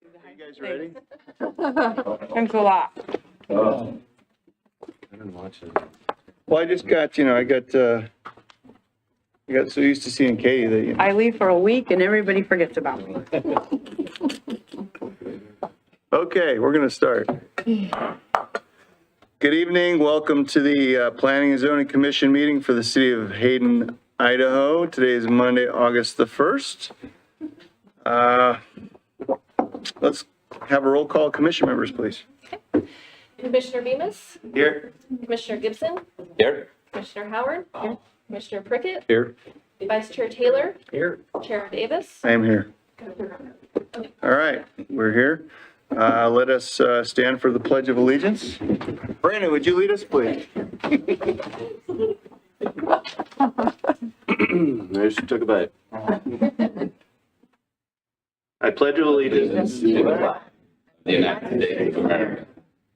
Are you guys ready? Thanks a lot. I didn't watch it. Well, I just got, I got so used to seeing Katie that, I leave for a week and everybody forgets about me. Okay, we're going to start. Good evening. Welcome to the Planning and Zoning Commission meeting for the city of Hayden, Idaho. Today is Monday, August the 1st. Let's have a roll call. Commission members, please. Commissioner Bemis, Here. Commissioner Gibson, Here. Commissioner Howard, Commissioner Prickett, Here. Vice Chair Taylor, Here. Chair Davis. I am here. All right, we're here. Let us stand for the Pledge of Allegiance. Brandon, would you lead us, please? I just took a bite. I pledge allegiance to the flag of the United States of America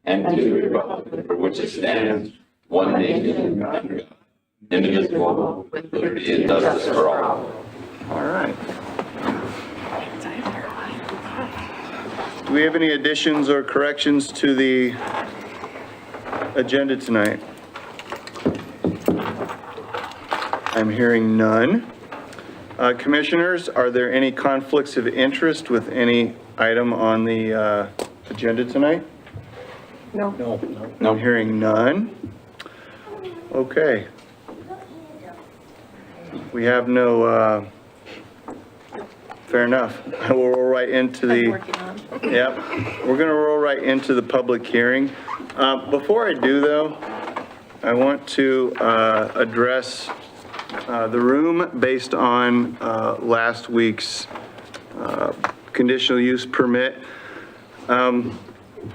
and to the republic for which it stands, one nation, under God, indivisible, with liberty and justice for all. All right. Do we have any additions or corrections to the agenda tonight? I'm hearing none. Commissioners, are there any conflicts of interest with any item on the agenda tonight? No. I'm hearing none. Okay. We have no, fair enough. We'll roll right into the, yep, we're going to roll right into the public hearing. Before I do though, I want to address the room based on last week's conditional use permit.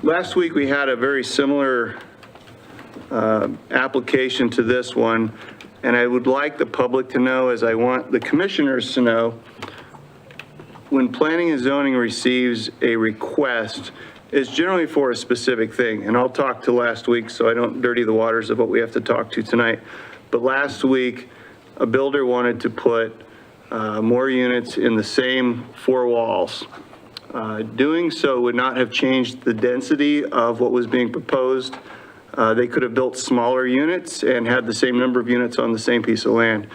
Last week we had a very similar application to this one, and I would like the public to know, as I want the commissioners to know, when planning and zoning receives a request, it's generally for a specific thing. And I'll talk to last week so I don't dirty the waters of what we have to talk to tonight. But last week, a builder wanted to put more units in the same four walls. Doing so would not have changed the density of what was being proposed. They could have built smaller units and had the same number of units on the same piece of land.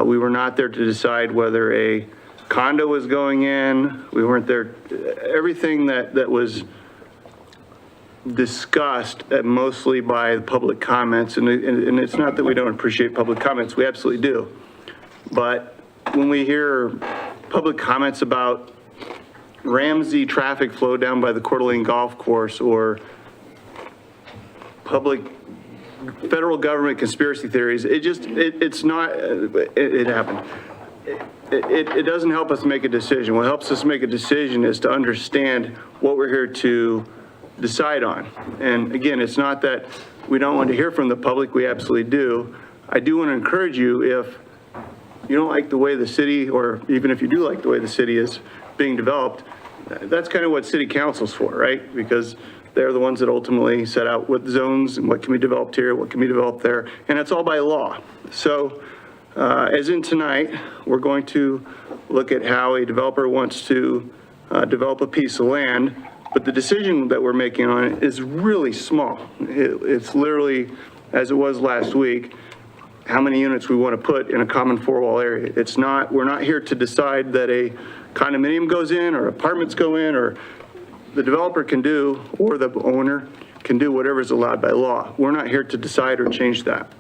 We were not there to decide whether a condo was going in. We weren't there. Everything that was discussed mostly by the public comments, and it's not that we don't appreciate public comments, we absolutely do. But when we hear public comments about Ramsey traffic flow down by the Coeur d'Alene Golf Course, or federal government conspiracy theories, it's not, it happened. It doesn't help us make a decision. What helps us make a decision is to understand what we're here to decide on. And again, it's not that we don't want to hear from the public, we absolutely do. I do want to encourage you, if you don't like the way the city, or even if you do like the way the city is being developed, that's kind of what city council's for, right? Because they're the ones that ultimately set out what zones and what can be developed here, what can be developed there, and it's all by law. So as in tonight, we're going to look at how a developer wants to develop a piece of land, but the decision that we're making on it is really small. It's literally, as it was last week, how many units we want to put in a common four-wall area. It's not, we're not here to decide that a condominium goes in or apartments go in, or the developer can do, or the owner can do whatever is allowed by law. We're not here to decide or change that.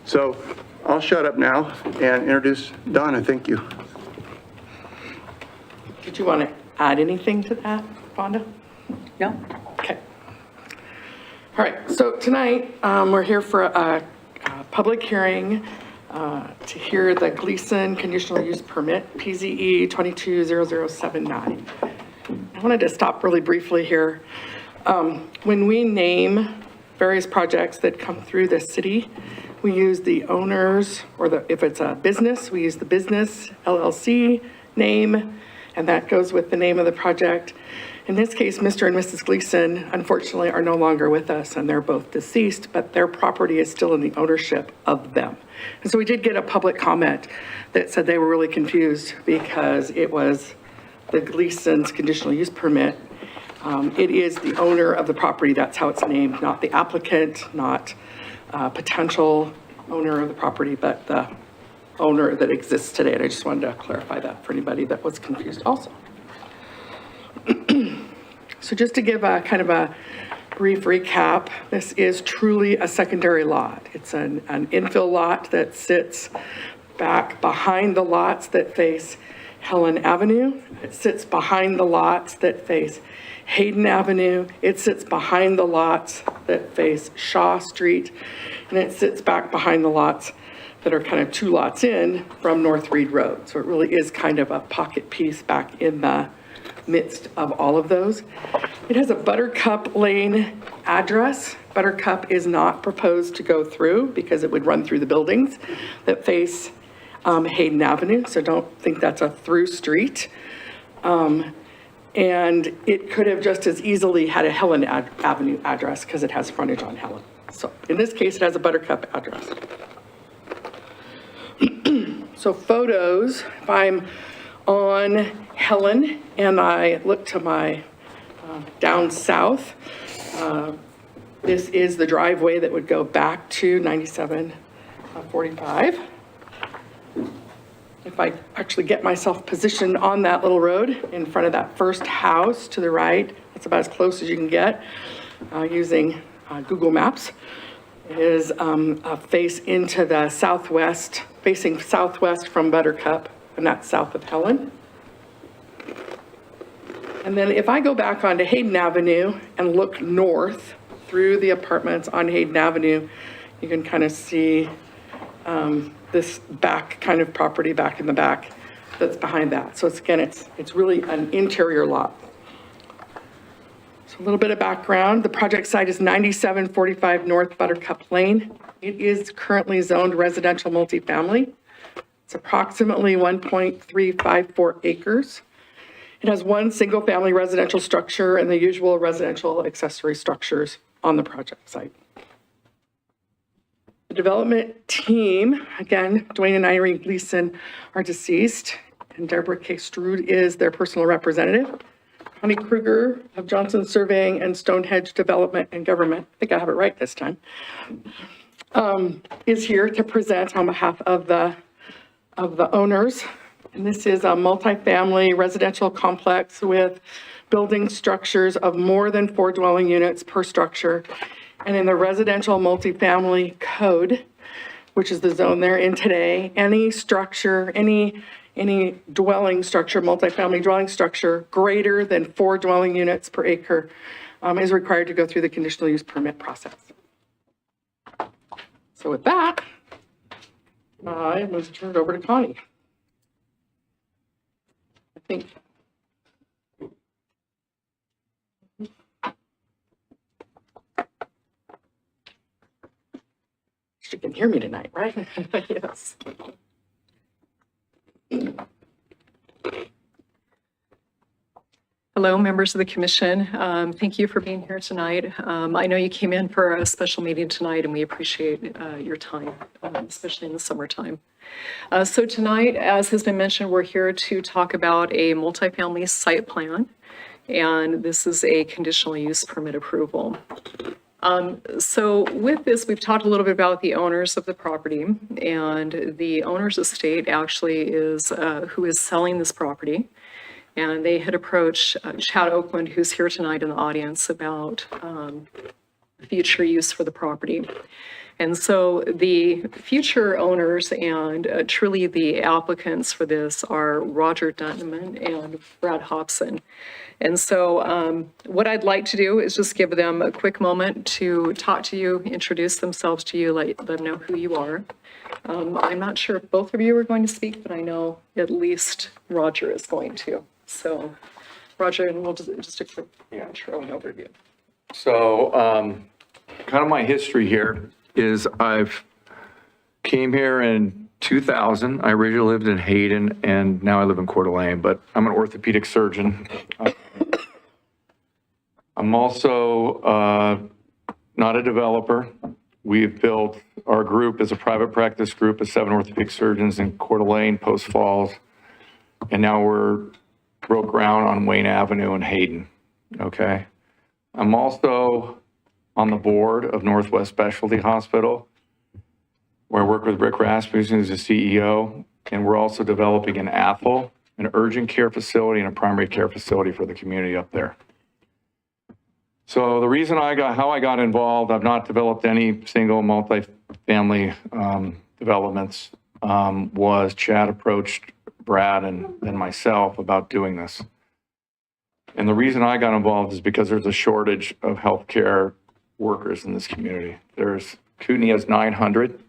So I'll shut up now and introduce Donna. Thank you. Did you want to add anything to that, Fonda? No? Okay. All right, so tonight we're here for a public hearing to hear the Gleason conditional use permit, PZE 220079. I wanted to stop really briefly here. When we name various projects that come through the city, we use the owners, or if it's a business, we use the business LLC name, and that goes with the name of the project. In this case, Mr. and Mrs. Gleason, unfortunately, are no longer with us, and they're both deceased, but their property is still in the ownership of them. And so we did get a public comment that said they were really confused because it was the Gleason's conditional use permit, It is the owner of the property, that's how it's named, not the applicant, not potential owner of the property, but the owner that exists today. And I just wanted to clarify that for anybody that was confused also. So just to give a kind of a brief recap, this is truly a secondary lot. It's an infill lot that sits back behind the lots that face Helen Avenue. It sits behind the lots that face Hayden Avenue. It sits behind the lots that face Shaw Street. And it sits back behind the lots that are kind of two lots in from North Reed Road. So it really is kind of a pocket piece back in the midst of all of those. It has a Buttercup Lane address. Buttercup is not proposed to go through because it would run through the buildings that face Hayden Avenue, so don't think that's a through street. And it could have just as easily had a Helen Avenue address because it has frontage on Helen. So in this case, it has a Buttercup address. So photos, if I'm on Helen and I look to my down south, this is the driveway that would go back to 9745. If I actually get myself positioned on that little road in front of that first house to the right, that's about as close as you can get using Google Maps, is a face into the southwest, facing southwest from Buttercup, and that's south of Helen. And then if I go back onto Hayden Avenue and look north through the apartments on Hayden Avenue, you can kind of see this back kind of property back in the back that's behind that. So it's really an interior lot. So a little bit of background. The project site is 9745 North Buttercup Lane. It is currently zoned residential multifamily. It's approximately 1.354 acres. It has one single family residential structure and the usual residential accessory structures on the project site. The development team, again, Dwayne and Irene Gleason are deceased, and Deborah K. Strood is their personal representative. Connie Kruger of Johnson Surveying and Stonehenge Development and Government, I think I have it right this time, is here to present on behalf of the owners. And this is a multifamily residential complex with building structures of more than 4 dwelling units per structure. And in the residential multifamily code, which is the zone they're in today, any structure, any dwelling structure, multifamily dwelling structure greater than 4 dwelling units per acre is required to go through the conditional use permit process. So with that, I must turn it over to Connie. I think. She can hear me tonight, right? Yes. Hello, members of the commission. Thank you for being here tonight. I know you came in for a special meeting tonight, and we appreciate your time, especially in the summertime. So tonight, as has been mentioned, we're here to talk about a multifamily site plan, and this is a conditional use permit approval. So with this, we've talked a little bit about the owners of the property, and the owner's estate actually is who is selling this property. And they had approached Chad Oakland, who's here tonight in the audience, about future use for the property. And so the future owners and truly the applicants for this are Roger Dunman and Brad Hobson. And so what I'd like to do is just give them a quick moment to talk to you, introduce themselves to you, let them know who you are. I'm not sure if both of you are going to speak, but I know at least Roger is going to. So Roger, and we'll just a quick intro and overview. So kind of my history here is I've came here in 2000. I originally lived in Hayden and now I live in Coeur d'Alene, but I'm an orthopedic surgeon. I'm also not a developer. We've built, our group is a private practice group of 7 orthopedic surgeons in Coeur d'Alene, Post Falls, and now we're broke ground on Wayne Avenue in Hayden. okay? I'm also on the board of Northwest Specialty Hospital, where I work with Rick Rasmussen, who's the CEO, and we're also developing in Athol, an urgent care facility and a primary care facility for the community up there. So the reason how I got involved, I've not developed any single multifamily developments, was Chad approached Brad and myself about doing this. And the reason I got involved is because there's a shortage of healthcare workers in this community. Kootenai has 900,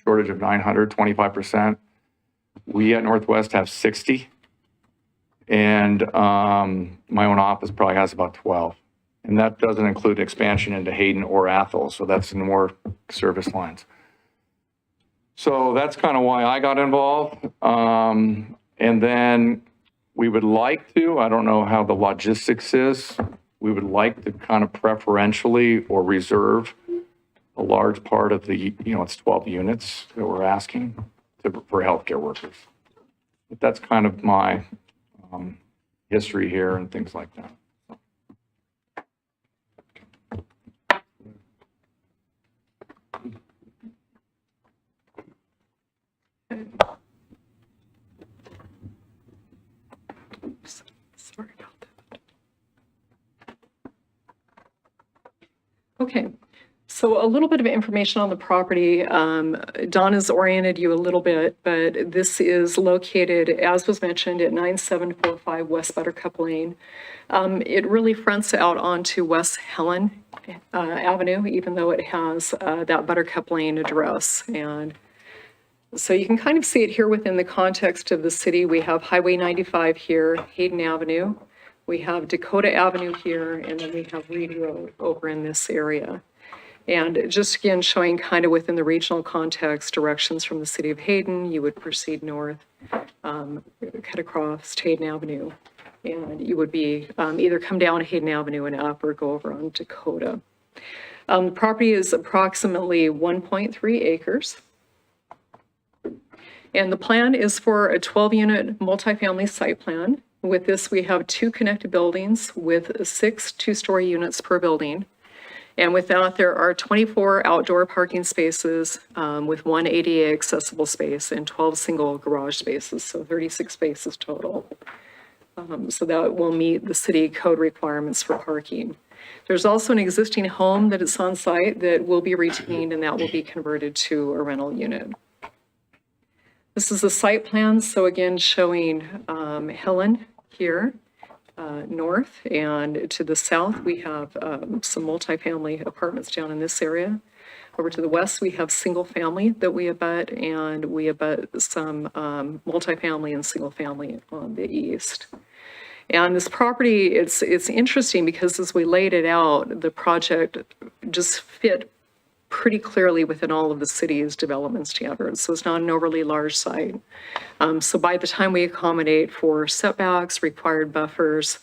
shortage of 900, 25%. We at Northwest have 60. And my own office probably has about 12. And that doesn't include expansion into Hayden or Athol, so that's more service lines. So that's kind of why I got involved. And then we would like to, I don't know how the logistics is, we would like to kind of preferentially or reserve a large part of the, it's 12 units that we're asking for healthcare workers. But that's kind of my history here and things like that. Sorry about that. Okay, so a little bit of information on the property. Don has oriented you a little bit, but this is located, as was mentioned, at 9745 West Buttercup Lane. It really fronts out onto West Helen Avenue, even though it has that Buttercup Lane address. And so you can kind of see it here within the context of the city. We have Highway 95 here, Hayden Avenue. We have Dakota Avenue here, and then we have Reed Road over in this area. And just again, showing kind of within the regional context, directions from the city of Hayden, you would proceed north, cut across Hayden Avenue, and you would be either come down Hayden Avenue and up or go over on Dakota. The property is approximately 1.3 acres. And the plan is for a 12-unit multifamily site plan. With this, we have 2 connected buildings with 6 two-story units per building. And with that, there are 24 outdoor parking spaces with 1 ADA accessible space and 12 single garage spaces, so 36 spaces total. So that will meet the city code requirements for parking. There's also an existing home that is on site that will be retained, and that will be converted to a rental unit. This is the site plan, so again, showing Helen here, north, and to the south, we have some multifamily apartments down in this area. Over to the west, we have single family that we abut, and we abut some multifamily and single family on the east. And this property, it's interesting because as we laid it out, the project just fit pretty clearly within all of the city's development standards. So it's not an overly large site. So by the time we accommodate for setbacks, required buffers,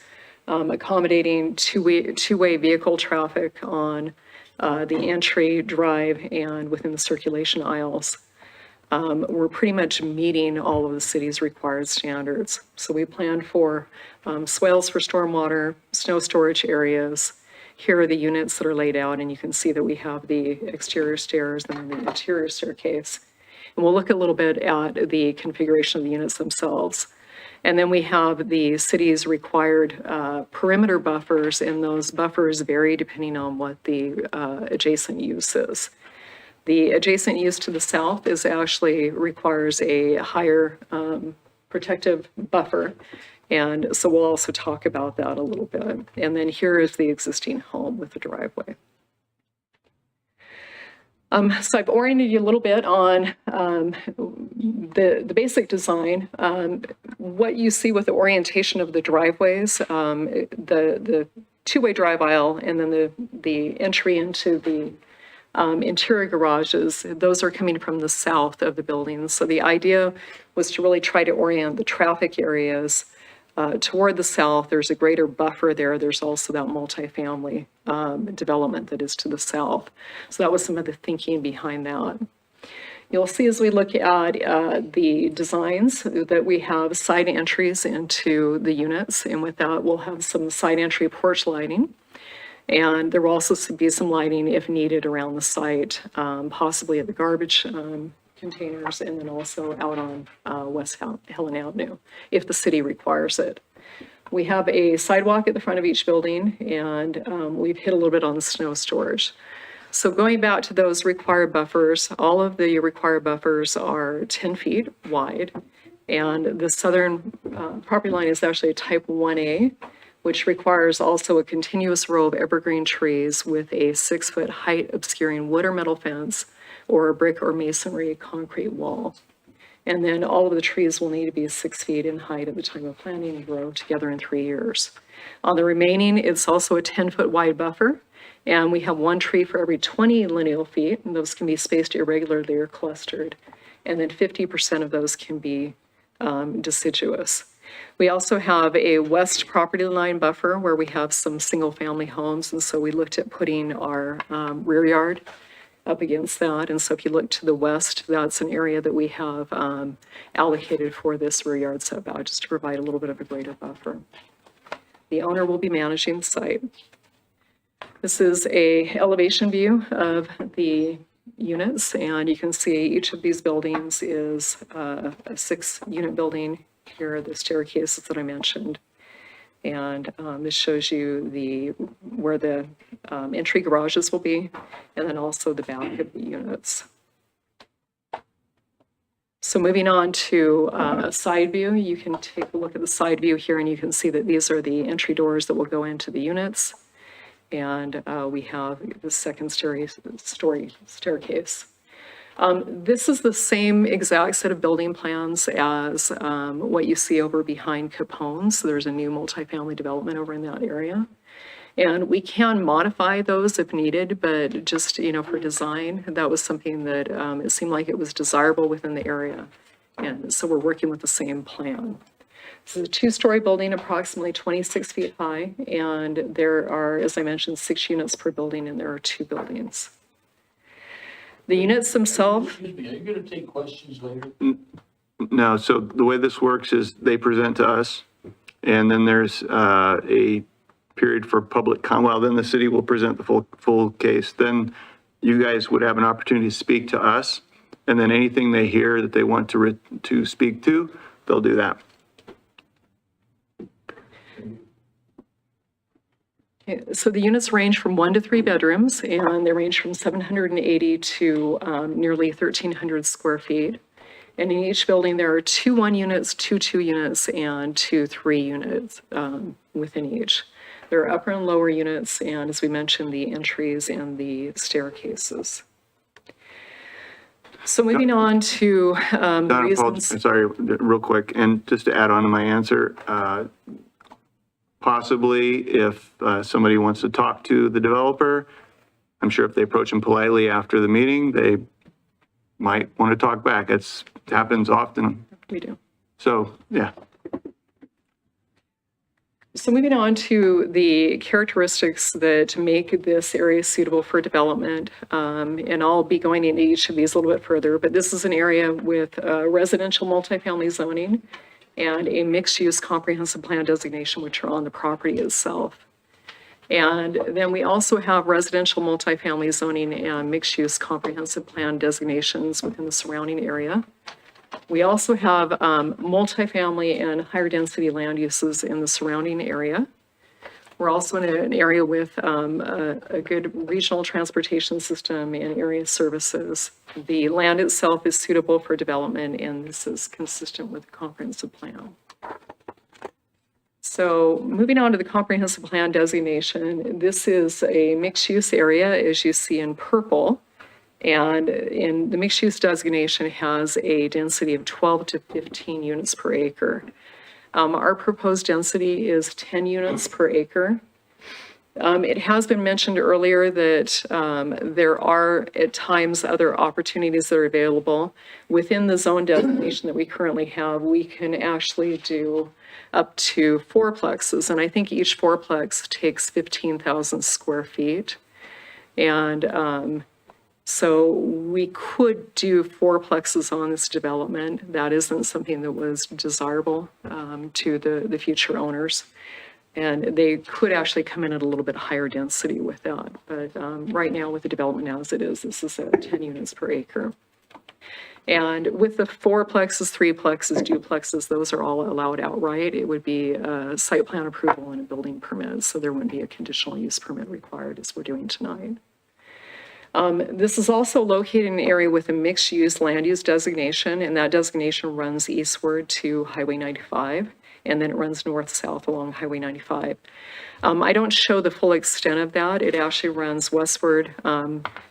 accommodating two-way vehicle traffic on the entry, drive, and within the circulation aisles, we're pretty much meeting all of the city's required standards. So we plan for swales for stormwater, snow storage areas. Here are the units that are laid out, and you can see that we have the exterior stairs and the interior staircase. And we'll look a little bit at the configuration of the units themselves. And then we have the city's required perimeter buffers, and those buffers vary depending on what the adjacent use is. The adjacent use to the south actually requires a higher protective buffer. And so we'll also talk about that a little bit. And then here is the existing home with the driveway. So I've oriented you a little bit on the basic design. What you see with the orientation of the driveways, the two-way drive aisle, and then the entry into the interior garages, those are coming from the south of the buildings. So the idea was to really try to orient the traffic areas toward the south. There's a greater buffer there. There's also that multifamily development that is to the south. So that was some of the thinking behind that. You'll see as we look at the designs that we have side entries into the units, and with that, we'll have some side entry porch lighting. And there will also be some lighting if needed around the site, possibly at the garbage containers, and then also out on West Helen Avenue, if the city requires it. We have a sidewalk at the front of each building, and we've hit a little bit on the snow storage. So going back to those required buffers, all of the required buffers are 10 feet wide, and the southern property line is actually a type 1A, which requires also a continuous row of evergreen trees with a 6-foot height obscuring wood or metal fence or a brick or masonry concrete wall. And then all of the trees will need to be 6 feet in height at the time of planting and grow together in 3 years. On the remaining, it's also a 10-foot wide buffer, and we have 1 tree for every 20 lineal feet, and those can be spaced irregularly or clustered. And then 50% of those can be deciduous. We also have a west property line buffer where we have some single-family homes, and so we looked at putting our rear yard up against that. And so if you look to the west, that's an area that we have allocated for this rear yard setback, just to provide a little bit of a greater buffer. The owner will be managing the site. This is a elevation view of the units, and you can see each of these buildings is a 6-unit building. Here are the staircases that I mentioned. And this shows you where the entry garages will be, and then also the back of the units. So moving on to side view, you can take a look at the side view here, and you can see that these are the entry doors that will go into the units. And we have the second story staircase. This is the same exact set of building plans as what you see over behind Capone's. There's a new multifamily development over in that area. And we can modify those if needed, but just, for design, that was something that it seemed like it was desirable within the area. And so we're working with the same plan. This is a 2-story building, approximately 26 feet high, and there are, as I mentioned, 6 units per building, and there are 2 buildings. The units themselves. Excuse me, are you going to take questions later? No, so the way this works is they present to us, and then there's a period for public well, then the city will present the full case. Then you guys would have an opportunity to speak to us, and then anything they hear that they want to speak to, they'll do that. So the units range from 1 to 3 bedrooms, and they range from 780 to nearly 1,300 square feet. And in each building, there are 2 1 units, 2 2 units, and 2 3 units within each. There are upper and lower units, and as we mentioned, the entries and the staircases. So moving on to the reasons. Sorry, real quick, and just to add on to my answer, possibly if somebody wants to talk to the developer, I'm sure if they approach them politely after the meeting, they might want to talk back. It happens often. We do. So, yeah. So moving on to the characteristics that make this area suitable for development, and I'll be going into each of these a little bit further, but this is an area with residential multifamily zoning and a mixed-use comprehensive plan designation, which are on the property itself. And then we also have residential multifamily zoning and mixed-use comprehensive plan designations within the surrounding area. We also have multifamily and higher density land uses in the surrounding area. We're also in an area with a good regional transportation system and area services. The land itself is suitable for development, and this is consistent with the comprehensive plan. So moving on to the comprehensive plan designation, this is a mixed-use area, as you see in purple. And in the mixed-use designation has a density of 12 to 15 units per acre. Our proposed density is 10 units per acre. It has been mentioned earlier that there are at times other opportunities that are available. Within the zone designation that we currently have, we can actually do up to 4plexes, and I think each 4plex takes 15,000 square feet. And So we could do fourplexes on this development. That isn't something that was desirable to the future owners. And they could actually come in at a little bit higher density with that. But right now with the development as it is, this is at 10 units per acre. And with the fourplexes, threeplexes, duplexes, those are all allowed outright. It would be a site plan approval and a building permit. So there wouldn't be a conditional use permit required as we're doing tonight. This is also located in an area with a mixed-use land use designation, and that designation runs eastward to Highway 95, and then it runs north-south along Highway 95. I don't show the full extent of that. It actually runs westward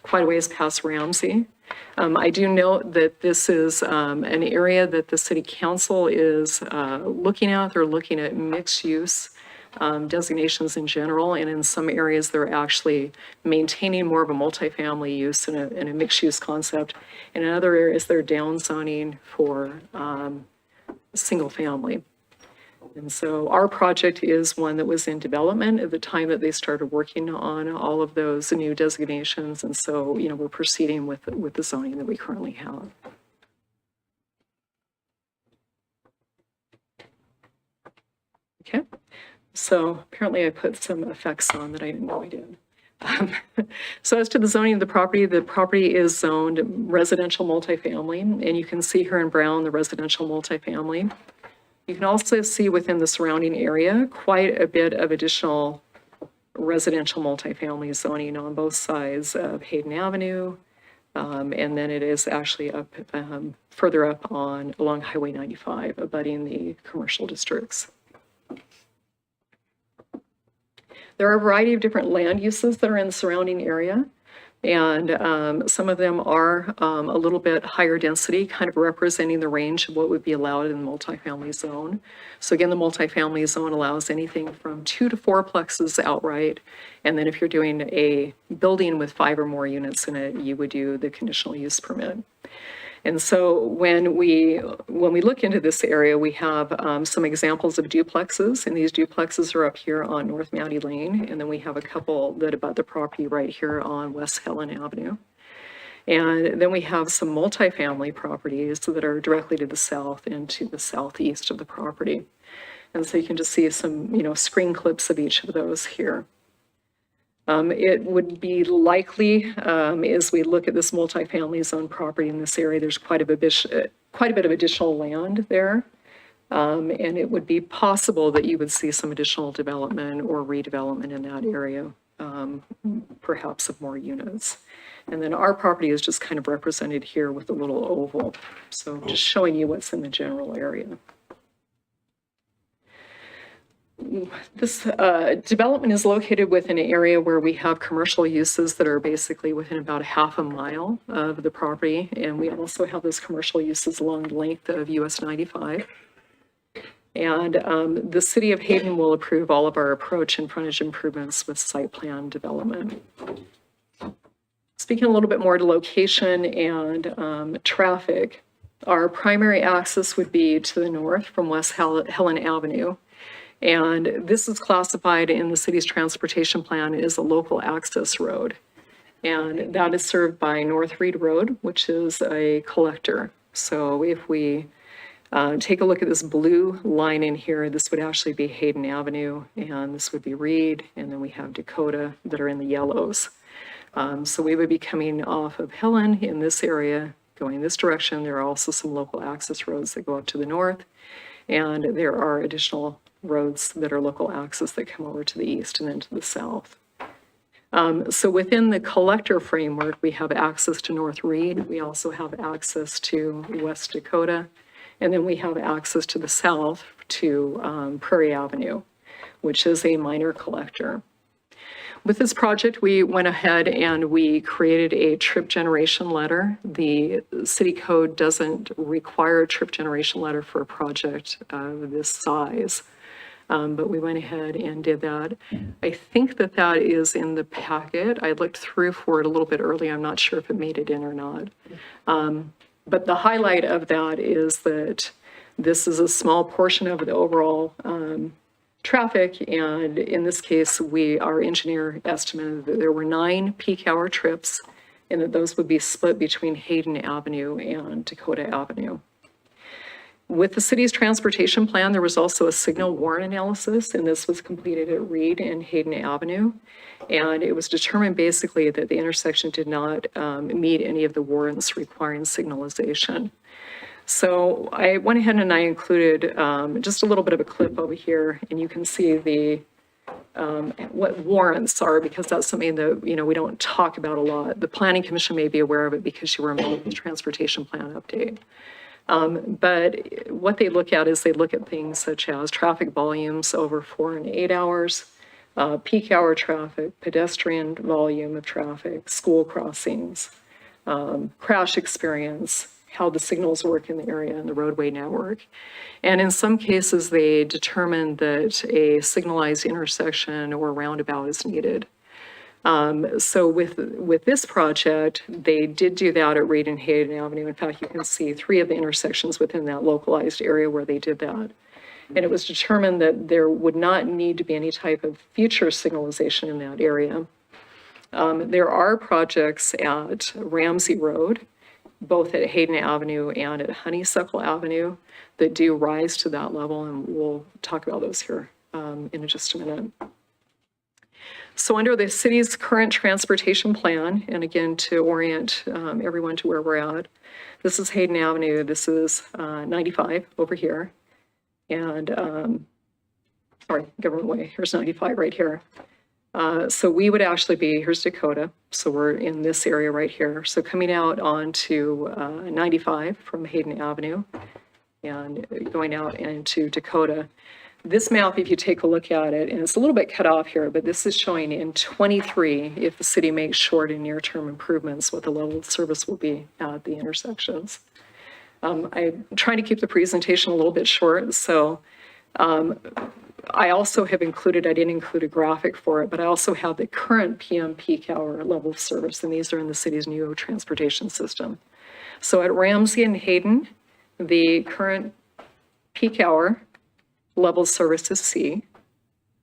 quite a ways past Ramsey. I do note that this is an area that the city council is looking at. They're looking at mixed-use designations in general, and in some areas they're actually maintaining more of a multifamily use and a mixed-use concept. And in other areas they're downzoning for single family. And so our project is one that was in development at the time that they started working on all of those new designations. And so, you know, we're proceeding with the zoning that we currently have. Okay. So apparently I put some effects on that I didn't know I did. So as to the zoning of the property is zoned residential multifamily, and you can see here in brown the residential multifamily. You can also see within the surrounding area quite a bit of additional residential multifamily zoning on both sides of Hayden Avenue, and then it is actually up further up along Highway 95, abutting the commercial districts. There are a variety of different land uses that are in the surrounding area, and some of them are a little bit higher density, kind of representing the range of what would be allowed in the multifamily zone. So again, the multifamily zone allows anything from 2 to 4 plexes outright, and then if you're doing a building with 5 or more units in it, you would do the conditional use permit. And so when we look into this area, we have some examples of duplexes, and these duplexes are up here on North Mountie Lane, and then we have a couple that abut the property right here on West Helen Avenue. And then we have some multifamily properties that are directly to the south and to the southeast of the property. And so you can just see some, you know, screen clips of each of those here. It would be likely, as we look at this multifamily zone property in this area, there's quite a bit of additional land there. And it would be possible that you would see some additional development or redevelopment in that area, perhaps of more units. And then our property is just kind of represented here with a little oval. So just showing you what's in the general area. This development is located within an area where we have commercial uses that are basically within about a half a mile of the property. And we also have those commercial uses along the length of US 95. And the city of Hayden will approve all of our approach and frontage improvements with site plan development. Speaking a little bit more to location and traffic, our primary access would be to the north from West Helen Avenue. And this is classified in the city's transportation plan as a local access road. And that is served by North Reed Road, which is a collector. So if we take a look at this blue line in here, this would actually be Hayden Avenue, and this would be Reed, and then we have Dakota that are in the yellows. So we would be coming off of Helen in this area, going this direction. There are also some local access roads that go up to the north, and there are additional roads that are local access that come over to the east and then to the south. So within the collector framework, we have access to North Reed. We also have access to West Dakota, and then we have access to the south to Prairie Avenue, which is a minor collector. With this project, we went ahead and we created a trip generation letter. The city code doesn't require a trip generation letter for a project of this size. But we went ahead and did that. I think that that is in the packet. I looked through for it a little bit early. I'm not sure if it made it in or not. But the highlight of that is that this is a small portion of the overall traffic. And in this case, our engineer estimated that there were 9 peak hour trips and that those would be split between Hayden Avenue and Dakota Avenue. With the city's transportation plan, there was also a signal warrant analysis, and this was completed at Reed and Hayden Avenue. And it was determined basically that the intersection did not meet any of the warrants requiring signalization. So I went ahead and I included just a little bit of a clip over here, and you can see the what warrants are, because that's something that, we don't talk about a lot. The Planning Commission may be aware of it because you were involved in the transportation plan update. But what they look at is they look at things such as traffic volumes over 4 and 8 hours, peak hour traffic, pedestrian volume of traffic, school crossings, crash experience, how the signals work in the area and the roadway network. And in some cases, they determined that a signalized intersection or roundabout is needed. So with this project, they did do that at Reed and Hayden Avenue. In fact, you can see 3 of the intersections within that localized area where they did that. And it was determined that there would not need to be any type of future signalization in that area. There are projects at Ramsey Road, both at Hayden Avenue and at Honeysuckle Avenue, that do rise to that level, and we'll talk about those here in just a minute. So under the city's current transportation plan, and again, to orient everyone to where we're at, this is Hayden Avenue, this is 95 over here, and, sorry, Government Way, here's 95 right here. So we would actually be, here's Dakota, so we're in this area right here. So coming out onto 95 from Hayden Avenue and going out into Dakota. This map, if you take a look at it, and it's a little bit cut off here, but this is showing in 23, if the city makes short and near-term improvements, what the level of service will be at the intersections. I'm trying to keep the presentation a little bit short, so I also have included, I didn't include a graphic for it, but I also have the current PM peak hour level of service, and these are in the city's new transportation system. So at Ramsey and Hayden, the current peak hour level of service is C.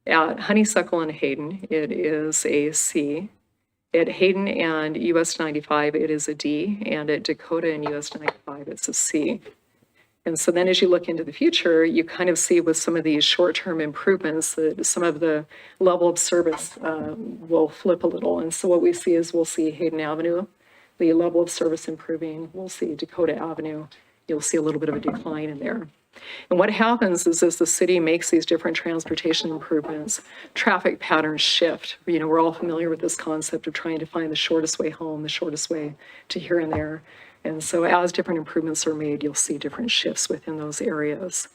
At Honeysuckle and Hayden, it is a C. At Hayden and US 95, it is a D, and at Dakota and US 95, it's a C. And so then as you look into the future, you kind of see with some of these short-term improvements that some of the level of service will flip a little. And so what we see is we'll see Hayden Avenue, the level of service improving. We'll see Dakota Avenue. You'll see a little bit of a decline in there. And what happens is as the city makes these different transportation improvements, traffic patterns shift. We're all familiar with this concept of trying to find the shortest way home, the shortest way to here and there. And so as different improvements are made, you'll see different shifts within those areas.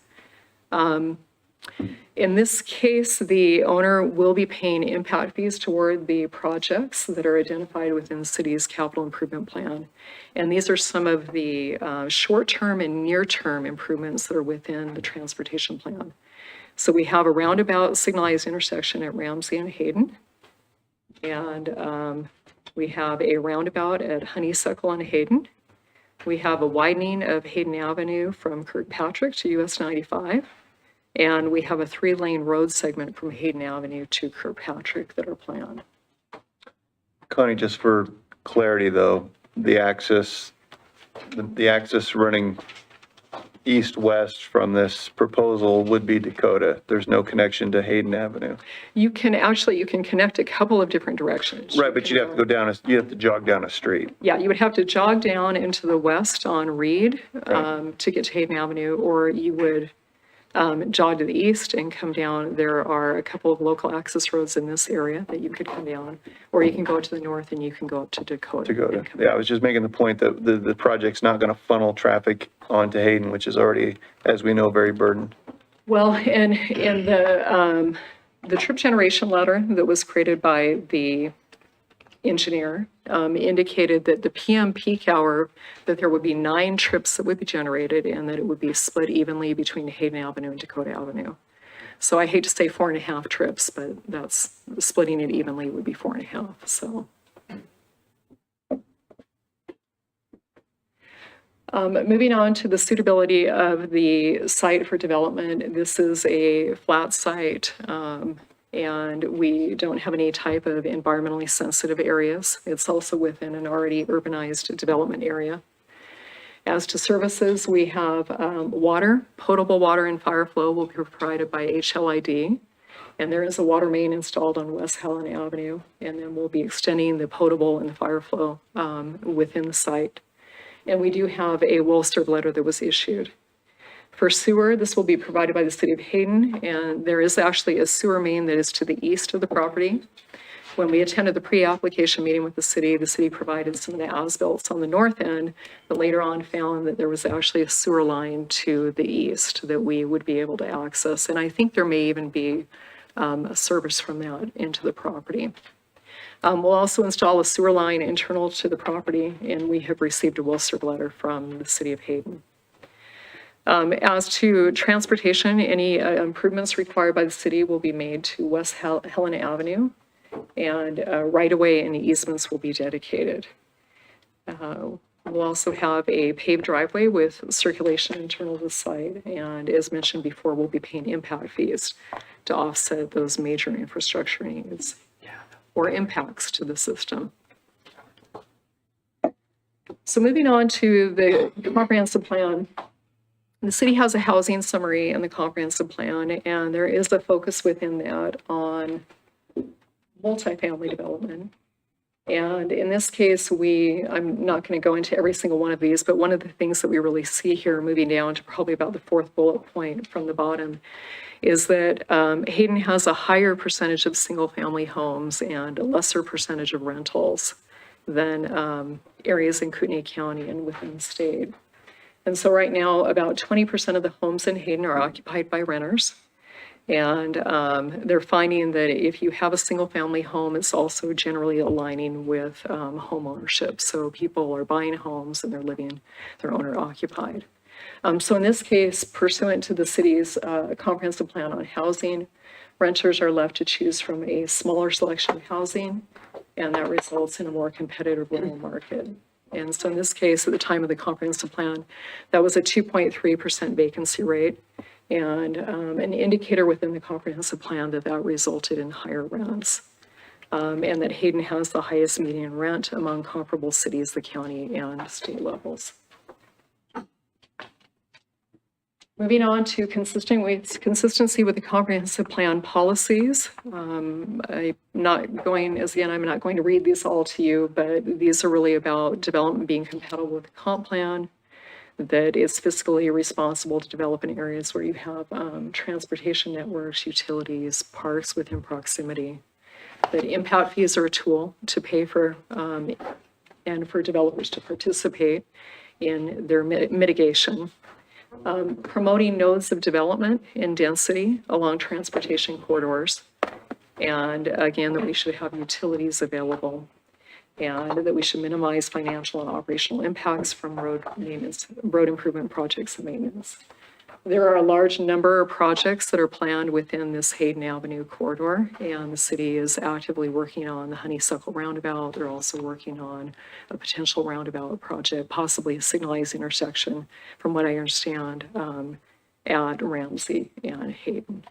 In this case, the owner will be paying impact fees toward the projects that are identified within the city's capital improvement plan. And these are some of the short-term and near-term improvements that are within the transportation plan. So we have a roundabout signalized intersection at Ramsey and Hayden. And we have a roundabout at Honeysuckle and Hayden. We have a widening of Hayden Avenue from Kirkpatrick to US 95. And we have a 3-lane road segment from Hayden Avenue to Kirkpatrick that are planned. Connie, just for clarity though, the axis running east-west from this proposal would be Dakota. There's no connection to Hayden Avenue. You can connect a couple of different directions. Right, but you'd have to go down, you'd have to jog down a street. Yeah, you would have to jog down into the west on Reed to get to Hayden Avenue, or you would jog to the east and come down. There are a couple of local access roads in this area that you could come down, or you can go to the north and you can go up to Dakota. Yeah, I was just making the point that the project's not going to funnel traffic onto Hayden, which is already, as we know, very burdened. Well, and in the trip generation letter that was created by the engineer indicated that the PM peak hour, that there would be 9 trips that would be generated and that it would be split evenly between Hayden Avenue and Dakota Avenue. So I hate to say 4.5 trips, but that's splitting it evenly would be 4.5. So. Moving on to the suitability of the site for development. This is a flat site and we don't have any type of environmentally sensitive areas. It's also within an already urbanized development area. As to services, we have water, potable water and fire flow will be provided by HLID. And there is a water main installed on West Helen Avenue, and then we'll be extending the potable and the fire flow within the site. And we do have a will-serve letter that was issued. For sewer, this will be provided by the city of Hayden, and there is actually a sewer main that is to the east of the property. When we attended the pre-application meeting with the city provided some of the as-built on the north end, but later on found that there was actually a sewer line to the east that we would be able to access. And I think there may even be a service from that into the property. We'll also install a sewer line internal to the property, and we have received a will-serve letter from the city of Hayden. As to transportation, any improvements required by the city will be made to West Helen Avenue, and right-of-way and easements will be dedicated. We'll also have a paved driveway with circulation internal to the site, and as mentioned before, we'll be paying impact fees to offset those major infrastructure needs or impacts to the system. So moving on to the comprehensive plan. The city has a housing summary in the comprehensive plan, and there is a focus within that on multifamily development. And in this case, I'm not going to go into every single one of these, but one of the things that we really see here, moving down to probably about the fourth bullet point from the bottom, is that Hayden has a higher percentage of single-family homes and a lesser percentage of rentals than areas in Kootenai County and within the state. And so right now, about 20% of the homes in Hayden are occupied by renters. And they're finding that if you have a single-family home, it's also generally aligning with home ownership. So people are buying homes and they're living, they're owner-occupied. So in this case, pursuant to the city's comprehensive plan on housing, renters are left to choose from a smaller selection of housing, and that results in a more competitive rental market. And so in this case, at the time of the comprehensive plan, that was a 2.3% vacancy rate, and an indicator within the comprehensive plan that resulted in higher rents, and that Hayden has the highest median rent among comparable cities, the county and state levels. Moving on to consistency with the comprehensive plan policies. I'm not going to read these all to you, but these are really about development being compatible with the comp plan, that it's fiscally responsible to develop in areas where you have transportation networks, utilities, parks within proximity, that impact fees are a tool to pay for and for developers to participate in their mitigation. Promoting nodes of development and density along transportation corridors. And again, that we should have utilities available, and that we should minimize financial and operational impacts from road maintenance, road improvement projects and maintenance. There are a large number of projects that are planned within this Hayden Avenue corridor, and the city is actively working on the Honeysuckle Roundabout. They're also working on a potential roundabout project, possibly a signalized intersection, from what I understand, at Ramsey and Hayden.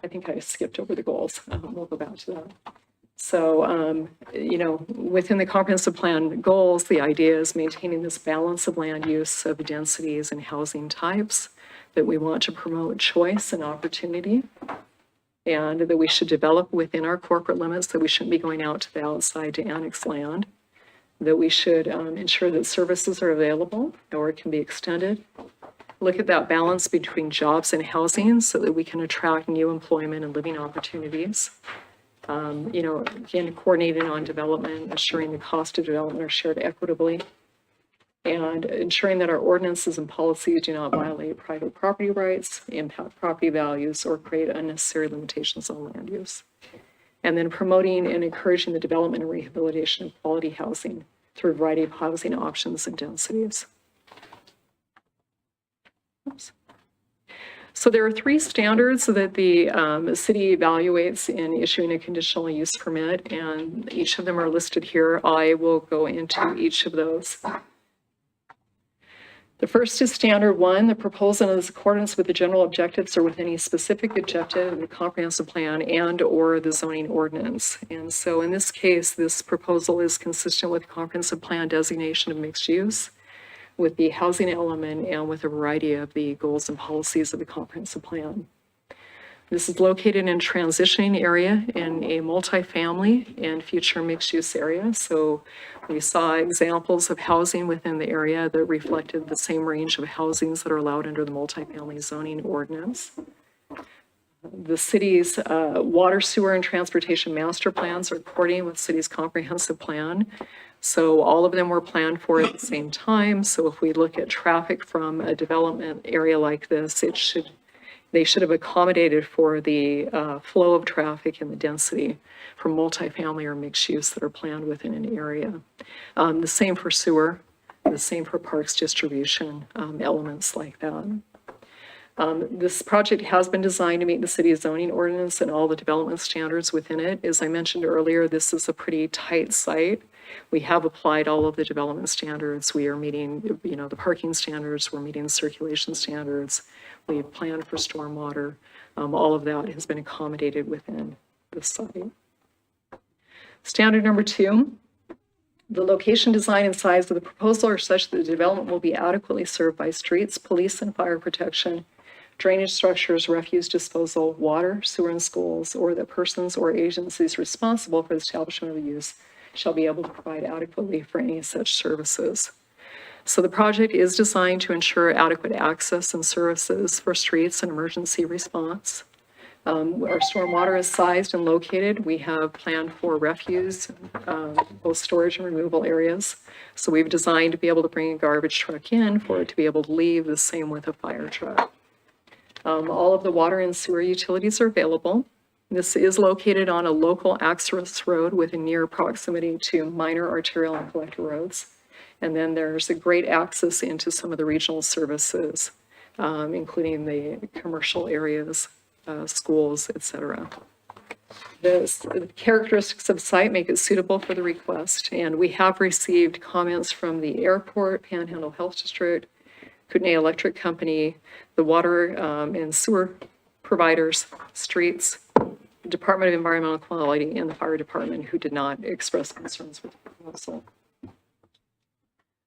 I think I skipped over the goals. We'll go back to that. So, within the comprehensive plan goals, the idea is maintaining this balance of land use, of densities and housing types, that we want to promote choice and opportunity, and that we should develop within our corporate limits, that we shouldn't be going out to the outside to annex land, that we should ensure that services are available or can be extended. Look at that balance between jobs and housing so that we can attract new employment and living opportunities. Again, coordinating on development, assuring the cost of development are shared equitably, and ensuring that our ordinances and policies do not violate private property rights, impact property values, or create unnecessary limitations on land use. And then promoting and encouraging the development and rehabilitation of quality housing through a variety of housing options and densities. Oops. So there are 3 standards that the city evaluates in issuing a conditional use permit, and each of them are listed here. I will go into each of those. The first is standard one. The proposal is in accordance with the general objectives or with any specific objective of the comprehensive plan and/or the zoning ordinance. And so in this case, this proposal is consistent with comprehensive plan designation of mixed use, with the housing element, and with a variety of the goals and policies of the comprehensive plan. This is located in a transitioning area in a multifamily and future mixed-use area. So we saw examples of housing within the area that reflected the same range of housings that are allowed under the multifamily zoning ordinance. The city's water, sewer, and transportation master plans are coordinating with the city's comprehensive plan. So all of them were planned for at the same time. So if we look at traffic from a development area like this, they should have accommodated for the flow of traffic and the density from multifamily or mixed use that are planned within an area. The same for sewer, the same for parks distribution, elements like that. This project has been designed to meet the city's zoning ordinance and all the development standards within it. As I mentioned earlier, this is a pretty tight site. We have applied all of the development standards. We are meeting, the parking standards. We're meeting the circulation standards. We've planned for stormwater. All of that has been accommodated within the site. Standard number 2, the location, design, and size of the proposal are such that the development will be adequately served by streets, police and fire protection, drainage structures, refuse disposal, water, sewer, and schools, or that persons or agencies responsible for the establishment of the use shall be able to provide adequately for any such services. So the project is designed to ensure adequate access and services for streets and emergency response. Our stormwater is sized and located. We have planned for refuse, both storage and removal areas. So we've designed to be able to bring a garbage truck in for it to be able to leave, the same with a fire truck. All of the water and sewer utilities are available. This is located on a local access road with a near proximity to minor arterial and collector roads. And then there's a great access into some of the regional services, including the commercial areas, schools, et cetera. The characteristics of the site make it suitable for the request, and we have received comments from the airport, Panhandle Health District, Kootenai Electric Company, the water and sewer providers, streets, Department of Environmental Quality, and the fire department, who did not express concerns with the proposal.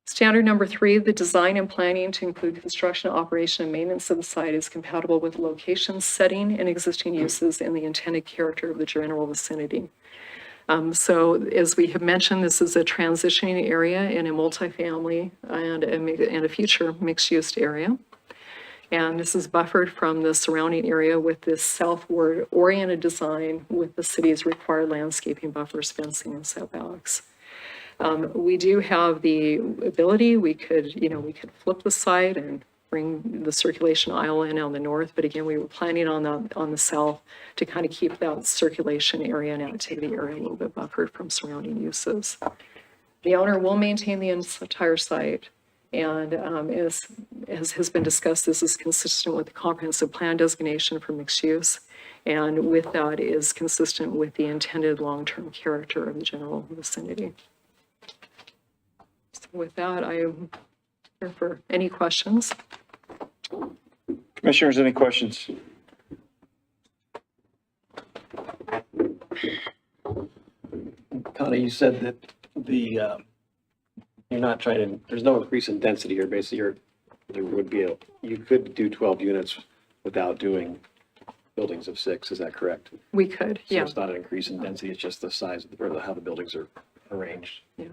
Standard number 3, the design and planning to include construction, operation, and maintenance of the site is compatible with location, setting, and existing uses and the intended character of the general vicinity. So as we have mentioned, this is a transitioning area in a multifamily and a future mixed-use area. And this is buffered from the surrounding area with this southward-oriented design with the city's required landscaping buffers, fencing, and setbacks. We do have the ability, we could flip the site and bring the circulation aisle in on the north, but again, we were planning on the south to kind of keep that circulation area and activity area a little bit buffered from surrounding uses. The owner will maintain the entire site, and as has been discussed, this is consistent with the comprehensive plan designation for mixed use, and with that is consistent with the intended long-term character of the general vicinity. So with that, I am here for any questions. Commissioners, any questions? Connie, you said that you're not trying to, there's no increase in density here. Basically, you could do 12 units without doing buildings of 6. Is that correct? We could, So yeah. it's not an increase in density, it's just the size of how the buildings are arranged. Yeah.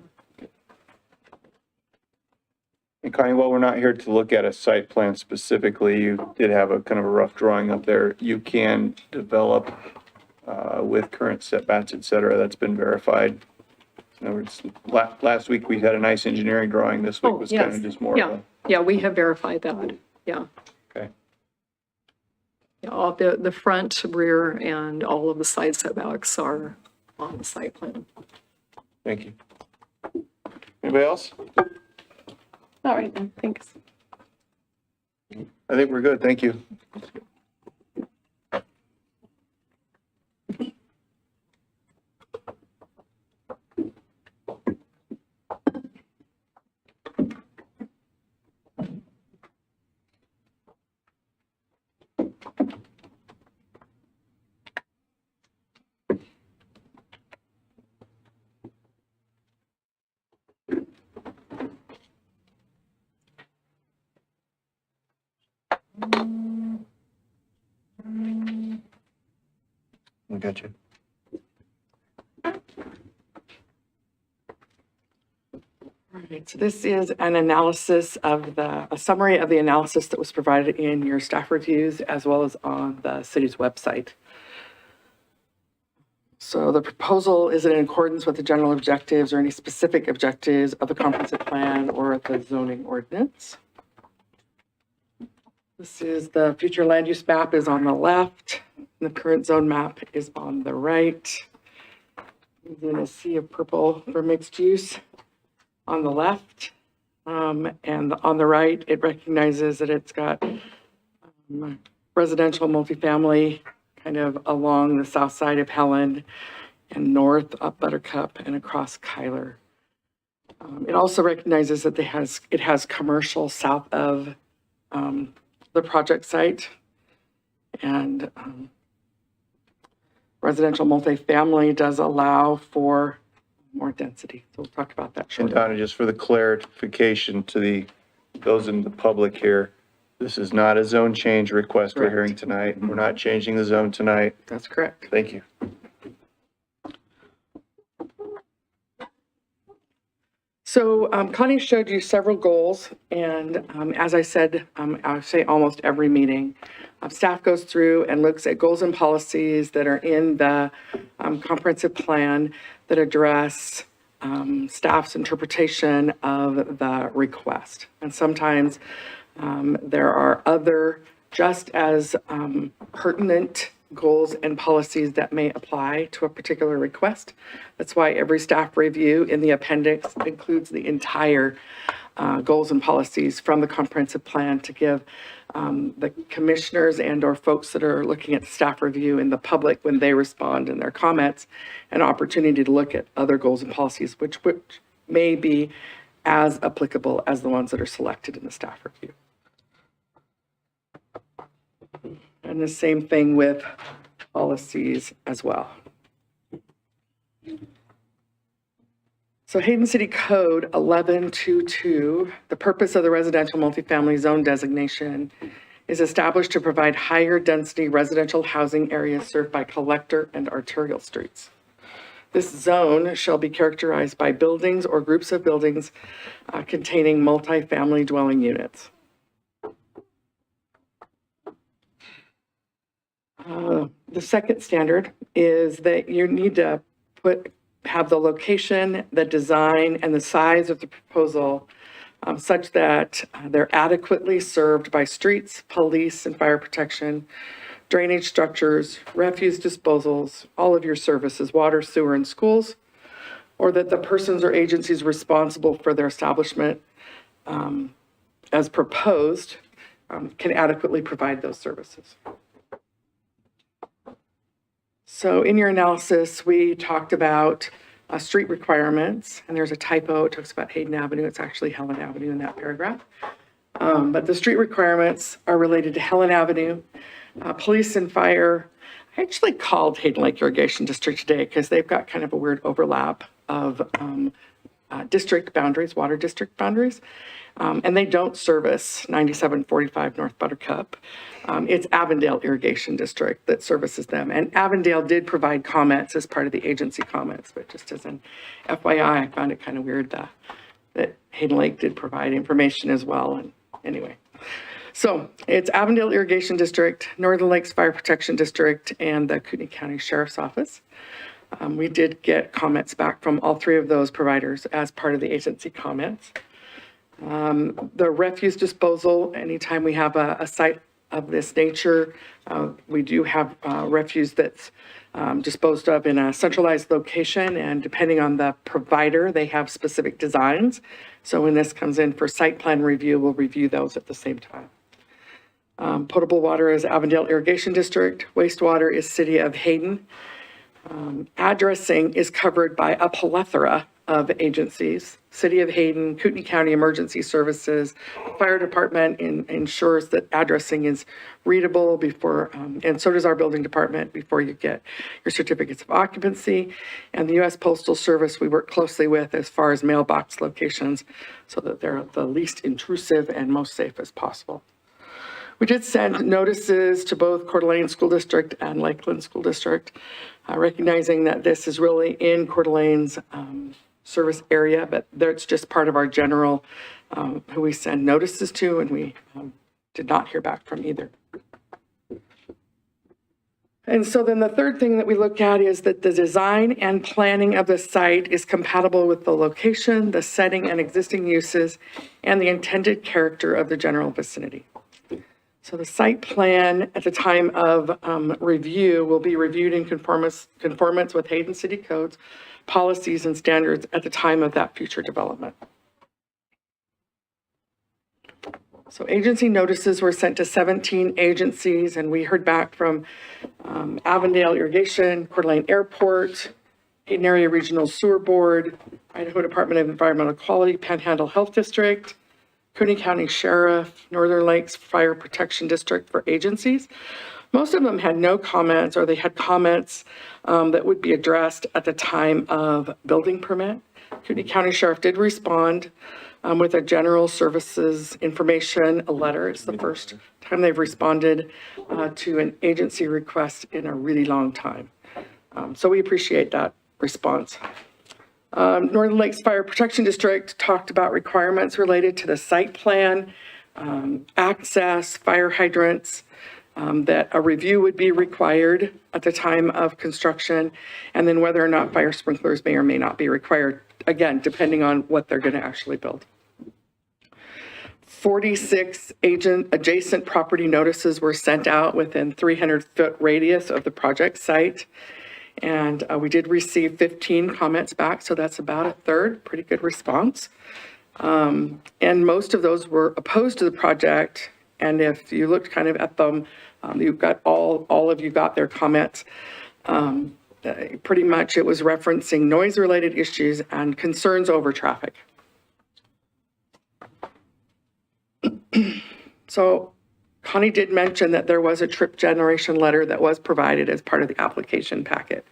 And Connie, while we're not here to look at a site plan specifically, you did have a kind of a rough drawing up there. You can develop with current setbacks, et cetera. That's been verified. In other words, last week we had a nice engineering drawing. This week Oh, was yes. kind of just more of Yeah, yeah, we have verified that, yeah. Okay. Yeah, all the front, rear, and all of the side setbacks are on the site plan. Thank you. Anybody else? All right, then, thanks. I think we're good. Thank you. Gotcha. All right, so this is an analysis of a summary of the analysis that was provided in your staff reviews as well as on the city's website. So the proposal is in accordance with the general objectives or any specific objectives of the comprehensive plan or the zoning ordinance. This is the future land use map is on the left. The current zone map is on the right. Then a sea of purple for mixed use on the left. And on the right, it recognizes that it's got residential multifamily kind of along the south side of Helen and north up Buttercup and across Kyler. It also recognizes that it has commercial south of the project site and residential multifamily does allow for more density. So we'll talk about that And shortly. Donna, just for the clarification to those in the public here, this is not a zone change request we're hearing tonight. We're not changing the zone tonight. That's correct. Thank you. So Connie showed you several goals, and as I said, I say almost every meeting, staff goes through and looks at goals and policies that are in the comprehensive plan that address staff's interpretation of the request. And sometimes there are other just as pertinent goals and policies that may apply to a particular request. That's why every staff review in the appendix includes the entire goals and policies from the comprehensive plan to give the commissioners and or folks that are looking at staff review and the public when they respond in their comments an opportunity to look at other goals and policies which may be as applicable as the ones that are selected in the staff review. And the same thing with policies as well. So Hayden City Code 1122, the purpose of the residential multifamily zone designation is established to provide higher density residential housing areas served by collector and arterial streets. This zone shall be characterized by buildings or groups of buildings containing multifamily dwelling units. The second standard is that you need to have the location, the design, and the size of the proposal such that they're adequately served by streets, police, and fire protection, drainage structures, refuse disposals, all of your services, water, sewer, and schools, or that the persons or agencies responsible for their establishment as proposed can adequately provide those services. So in your analysis, we talked about street requirements, and there's a typo. It talks about Hayden Avenue. It's actually Helen Avenue in that paragraph. But the street requirements are related to Helen Avenue. Police and fire, I actually called Hayden Lake Irrigation District today because they've got kind of a weird overlap of district boundaries, water district boundaries. And they don't service 9745 North Buttercup. It's Avondale Irrigation District that services them. And Avondale did provide comments as part of the agency comments, but just as an FYI, I found it kind of weird that Hayden Lake did provide information as well. And anyway, so it's Avondale Irrigation District, Northern Lakes Fire Protection District, and the Kootenai County Sheriff's Office. We did get comments back from all three of those providers as part of the agency comments. The refuse disposal, anytime we have a site of this nature, we do have refuse that's disposed of in a centralized location, and depending on the provider, they have specific designs. So when this comes in for site plan review, we'll review those at the same time. Potable water is Avondale Irrigation District, wastewater is City of Hayden. Addressing is covered by a plethora of agencies. City of Hayden, Kootenai County Emergency Services, Fire Department ensures that addressing is readable before, and so does our building department before you get your certificates of occupancy. And the U.S. Postal Service we work closely with as far as mailbox locations so that they're the least intrusive and most safe as possible. We did send notices to both Coeur d'Alene School District and Lakeland School District, recognizing that this is really in Coeur d'Alene's service area, but it's just part of our general, who we send notices to, and we did not hear back from either. And so then the third thing that we look at is that the design and planning of the site is compatible with the location, the setting and existing uses, and the intended character of the general vicinity. So the site plan at the time of review will be reviewed in conformance with Hayden City Codes, policies, and standards at the time of that future development. So agency notices were sent to 17 agencies, and we heard back from Avondale Irrigation, Coeur d'Alene Airport, Hayden Area Regional Sewer Board, Idaho Department of Environmental Quality, Panhandle Health District, Cooney County Sheriff, Northern Lakes Fire Protection District for agencies. Most of them had no comments, or they had comments that would be addressed at the time of building permit. Cooney County Sheriff did respond with a general services information, a letter. It's the first time they've responded to an agency request in a really long time. So we appreciate that response. Northern Lakes Fire Protection District talked about requirements related to the site plan, access, fire hydrants, that a review would be required at the time of construction, and then whether or not fire sprinklers may or may not be required, again, depending on what they're going to actually build. 46 adjacent property notices were sent out within 300-foot radius of the project site. And we did receive 15 comments back, so that's about a third, pretty good response. And most of those were opposed to the project. And if you looked kind of at them, you've got all of you got their comments. Pretty much it was referencing noise-related issues and concerns over traffic. So Connie did mention that there was a trip generation letter that was provided as part of the application packet.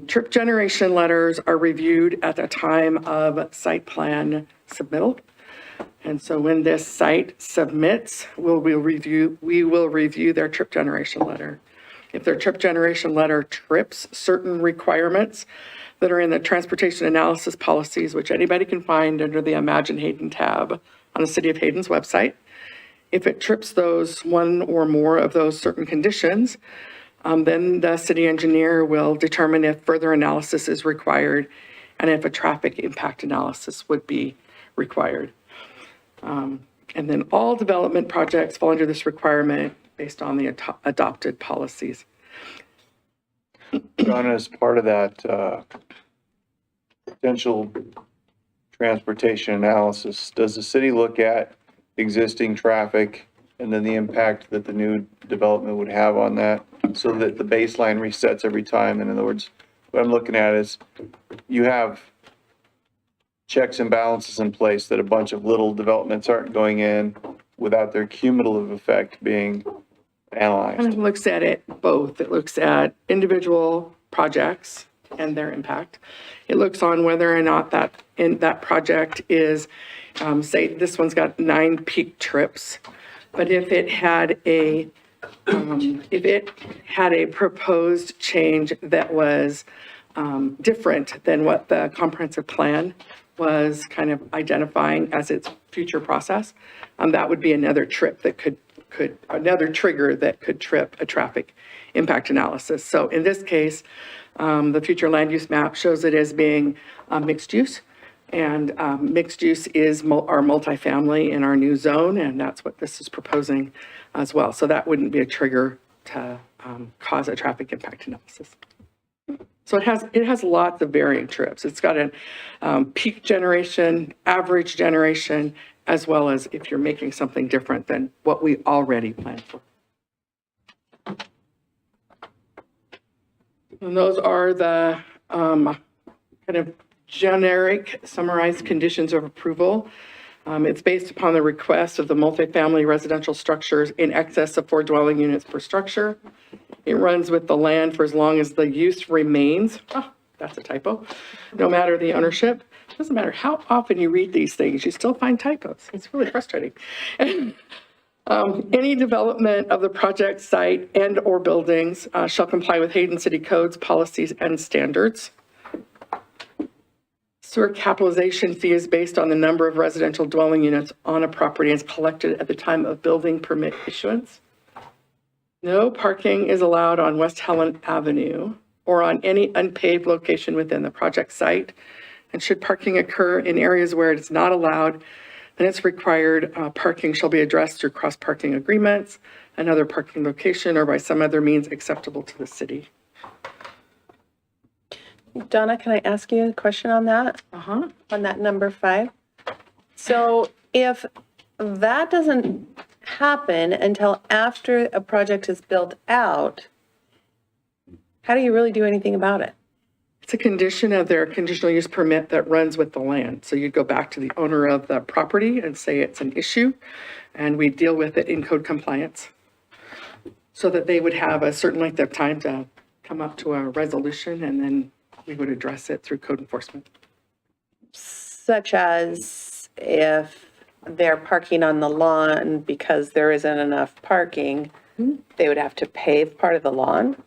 Trip generation letters are reviewed at the time of site plan submittal. And so when this site submits, we will review their trip generation letter. If their trip generation letter trips certain requirements that are in the transportation analysis policies, which anybody can find under the Imagine Hayden tab on the City of Hayden's website, if it trips those one or more of those certain conditions, then the city engineer will determine if further analysis is required and if a traffic impact analysis would be required. And then all development projects fall under this requirement based on the adopted policies. John, as part of that potential transportation analysis, does the city look at existing traffic and then the impact that the new development would have on that, so that the baseline resets every time? In other words, what I'm looking at is you have checks and balances in place that a bunch of little developments aren't going in without their cumulative effect being analyzed. Kind of looks at it both. It looks at individual projects and their impact. It looks on whether or not that project is, say this one's got 9 peak trips, but if it had a proposed change that was different than what the comprehensive plan was kind of identifying as its future process, that would be another trip that another trigger that could trip a traffic impact analysis. So in this case, the future land use map shows it as being mixed use, and mixed use is our multifamily in our new zone, and that's what this is proposing as well. So that wouldn't be a trigger to cause a traffic impact analysis. So it has lots of varying trips. It's got a peak generation, average generation, as well as if you're making something different than what we already planned for. And those are the kind of generic summarized conditions of approval. It's based upon the request of the multifamily residential structures in excess of 4 dwelling units per structure. It runs with the land for as long as the use remains. Oh, that's a typo. No matter the ownership. It doesn't matter how often you read these things, you still find typos. It's really frustrating. Any development of the project site and/or buildings shall comply with Hayden City codes, policies, and standards. Sewer capitalization fee is based on the number of residential dwelling units on a property and is collected at the time of building permit issuance. No parking is allowed on West Helen Avenue or on any unpaved location within the project site. And should parking occur in areas where it is not allowed, then it's required parking shall be addressed through cross-parking agreements, another parking location, or by some other means acceptable to the city. Donna, can I ask you a question on that? On that number 5? So if that doesn't happen until after a project is built out, how do you really do anything about it? It's a condition of their conditional use permit that runs with the land. So you'd go back to the owner of the property and say it's an issue, and we deal with it in code compliance so that they would have a certain length of time to come up to a resolution, and then we would address it through code enforcement. Such as if they're parking on the lawn because there isn't enough parking, they would have to pave part of the lawn?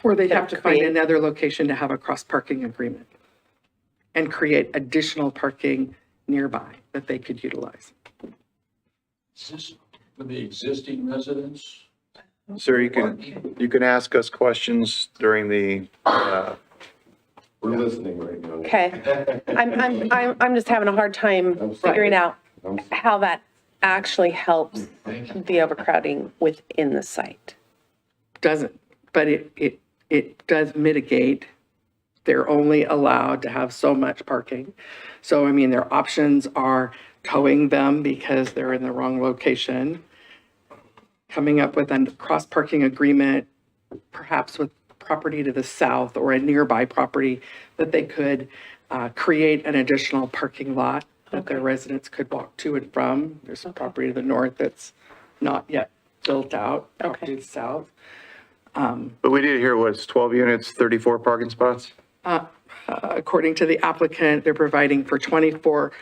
Or they'd have to find create- another location to have a cross-parking agreement and create additional parking nearby that they could utilize. Is this for the existing residents? Sir, you can ask us questions during the, We're listening right now. Okay. I'm just having a hard time figuring out how that actually helps the overcrowding within the site. Doesn't, but it does mitigate. They're only allowed to have so much parking. So, I mean, their options are towing them because they're in the wrong location, coming up with a cross-parking agreement, perhaps with property to the south or a nearby property that they could create an additional parking lot that their residents could walk to and from. There's some property to the north that's not yet built out, property to the south. but we did hear what's 12 units, 34 parking spots? According to the applicant, they're providing for 24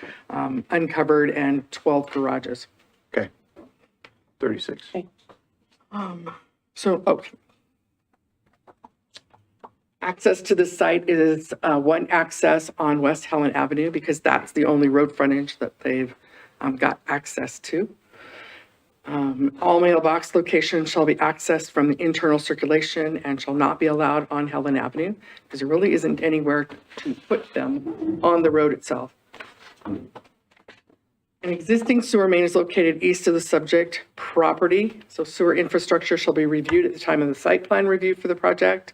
uncovered and 12 garages. Okay. 36. Okay. So, access to the site is one access on West Helen Avenue because that's the only road frontage that they've got access to. All mailbox locations shall be accessed from the internal circulation and shall not be allowed on Helen Avenue because there really isn't anywhere to put them on the road itself. An existing sewer main is located east of the subject property, so sewer infrastructure shall be reviewed at the time of the site plan review for the project.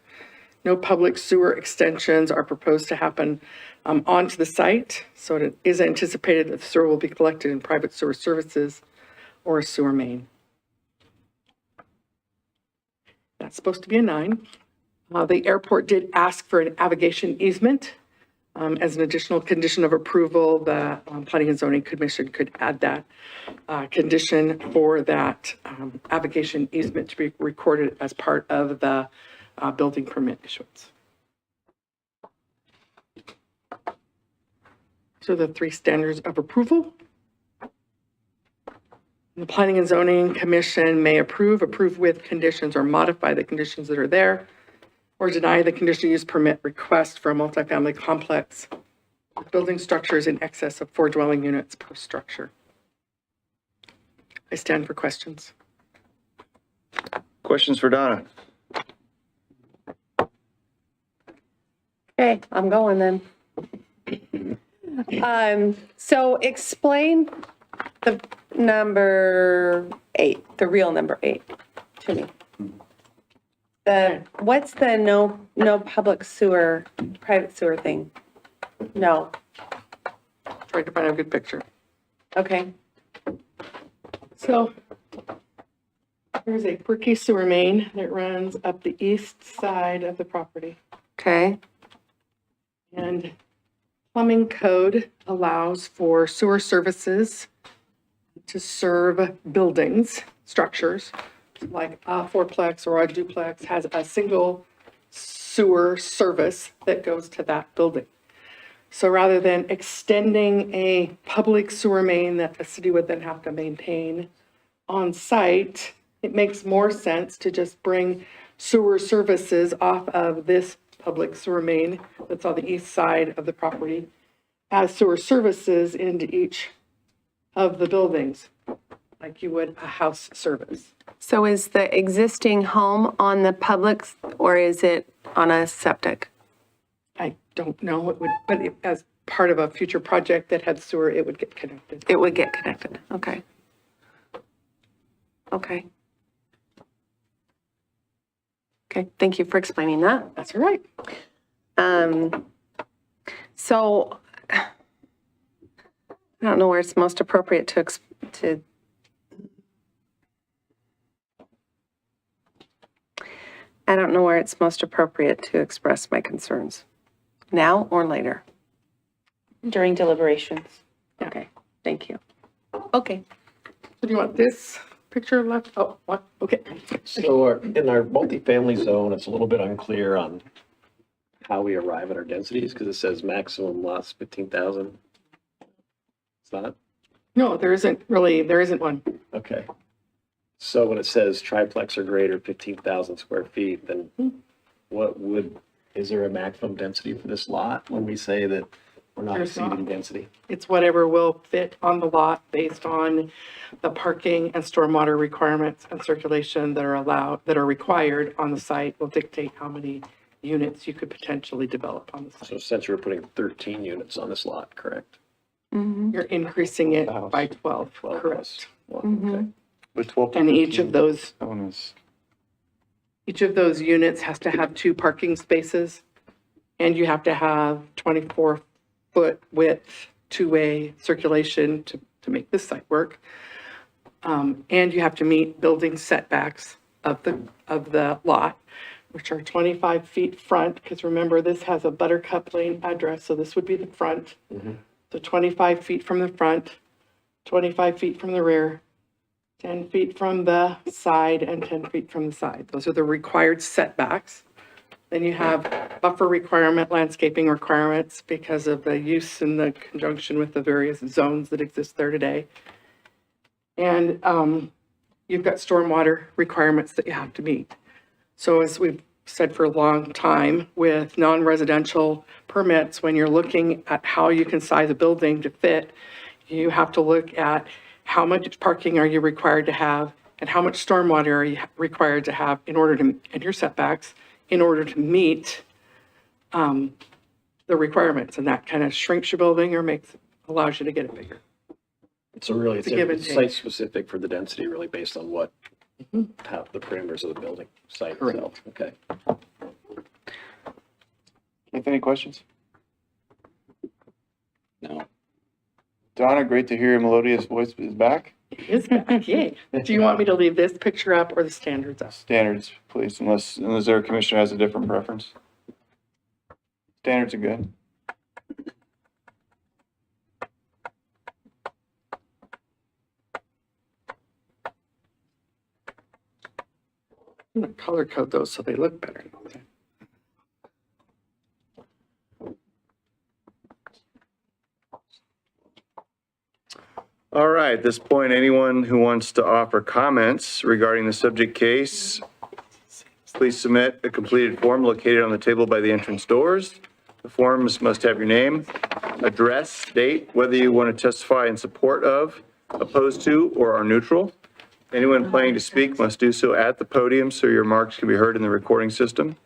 No public sewer extensions are proposed to happen onto the site, so it is anticipated that the sewer will be collected in private sewer services or a sewer main. That's supposed to be a 9. The airport did ask for an navigation easement. As an additional condition of approval, the Planning and Zoning Commission could add that condition for that navigation easement to be recorded as part of the building permit issuance. So the 3 standards of approval. The Planning and Zoning Commission may approve with conditions, or modify the conditions that are there, or deny the conditional use permit request for a multifamily complex with building structures in excess of 4 dwelling units per structure. I stand for questions. Questions for Donna? Okay, I'm going then. So explain the number 8, the real number 8 to me. What's the no public sewer, private sewer thing? No, Tried to find a good picture. okay, So there's a quirky sewer main that runs up the east side of the property. okay, And plumbing code allows for sewer services to serve buildings, structures, like a fourplex or a duplex has a single sewer service that goes to that building. So rather than extending a public sewer main that the city would then have to maintain on site, it makes more sense to just bring sewer services off of this public sewer main that's on the east side of the property as sewer services into each of the buildings, like you would a house service. So is the existing home on the public or is it on a septic? I don't know, it would, but as part of a future project that had sewer, it would get connected. It would get connected, okay. Okay. Okay, thank you for explaining that. That's all right. So I don't know where it's most appropriate I don't know where it's most appropriate to express my concerns. Now or later? During deliberations. Okay, thank you. Okay. So do you want this picture left? Oh, what? Okay. So in our multifamily zone, it's a little bit unclear on how we arrive at our densities because it says maximum lots 15,000. It's not? No, there isn't one. Okay. So when it says triplex or greater 15,000 square feet, then is there a maximum density for this lot when we say that we're not There's not. exceeding density? It's whatever will fit on the lot based on the parking and stormwater requirements and circulation that are required on the site will dictate how many units you could potentially develop on the So site. essentially we're putting 13 units on this lot, correct? You're increasing it House. by 12, 12 correct? plus one, okay. With 12 to And each 15, of those that one is, units has to have 2 parking spaces, and you have to have 24-foot width, two-way circulation to make this site work. And you have to meet building setbacks of the lot, which are 25 feet front, because remember, this has a Buttercup Lane address, so this would be the front. So 25 feet from the front, 25 feet from the rear, 10 feet from the side, and 10 feet from the side. Those are the required setbacks. Then you have buffer requirement, landscaping requirements because of the use in the conjunction with the various zones that exist there today. And you've got stormwater requirements that you have to meet. So as we've said for a long time, with non-residential permits, when you're looking at how you can size a building to fit, you have to look at how much parking are you required to have and how much stormwater are you required to have in order to, and your setbacks, in order to meet the requirements. And that kind of shrinks your building or allows you to get it bigger. So really, It's a give and it's take. site-specific for the density, really based on what, how the parameters of the building site Correct. itself. Okay. Keith, any questions? No. Donna, great to hear your melodious voice is back. It is back, yay. Do you want me to leave this picture up or the standards up? Standards, please, unless our commissioner has a different preference. Standards are good. I'm gonna color code those so they look better. All right, at this point, anyone who wants to offer comments regarding the subject case, please submit a completed form located on the table by the entrance doors. The forms must have your name, address, date, whether you want to testify in support of, opposed to, or are neutral. Anyone planning to speak must do so at the podium so your remarks can be heard in the recording system.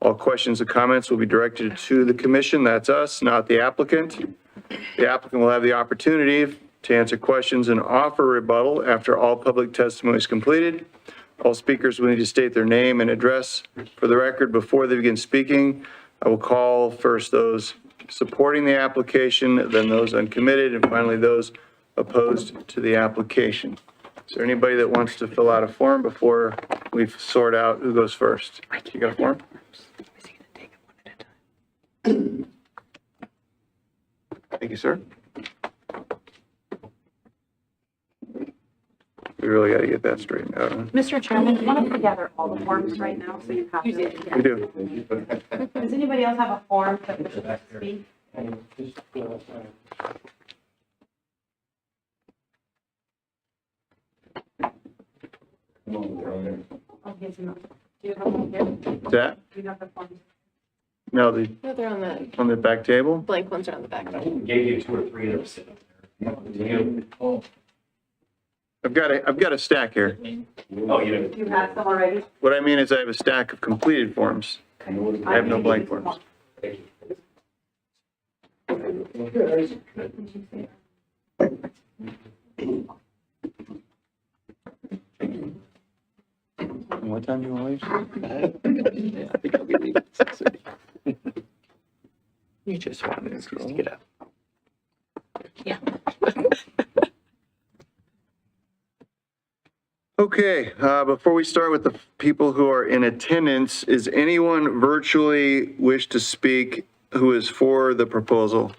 All questions and comments will be directed to the commission, that's us, not the applicant. The applicant will have the opportunity to answer questions and offer rebuttal after all public testimony is completed. All speakers will need to state their name and address for the record before they begin speaking. I will call first those supporting the application, then those uncommitted, and finally those opposed to the application. Is there anybody that wants to fill out a form before we sort out who goes first? You got a form? Thank you, sir. We really got to get that straightened out. Huh? Mr. Chairman, you want to put together all the forms right now, so you have to. We do. Does anybody else have a form that wishes to speak? I'll get some. Do you have them here? Is that? Do you have the forms? No, No, they're on the back table? blank ones are on the back. Gave you 2 or 3 that were sitting there. I've got a stack here. Oh, you didn't? You have some already? What I mean is I have a stack of completed forms. I have no blank forms. What time do you want to leave? I think I'll be leaving at 6:30. You just wanted to get up. Yeah. Okay, before we start with the people who are in attendance, is anyone virtually wish to speak who is for the proposal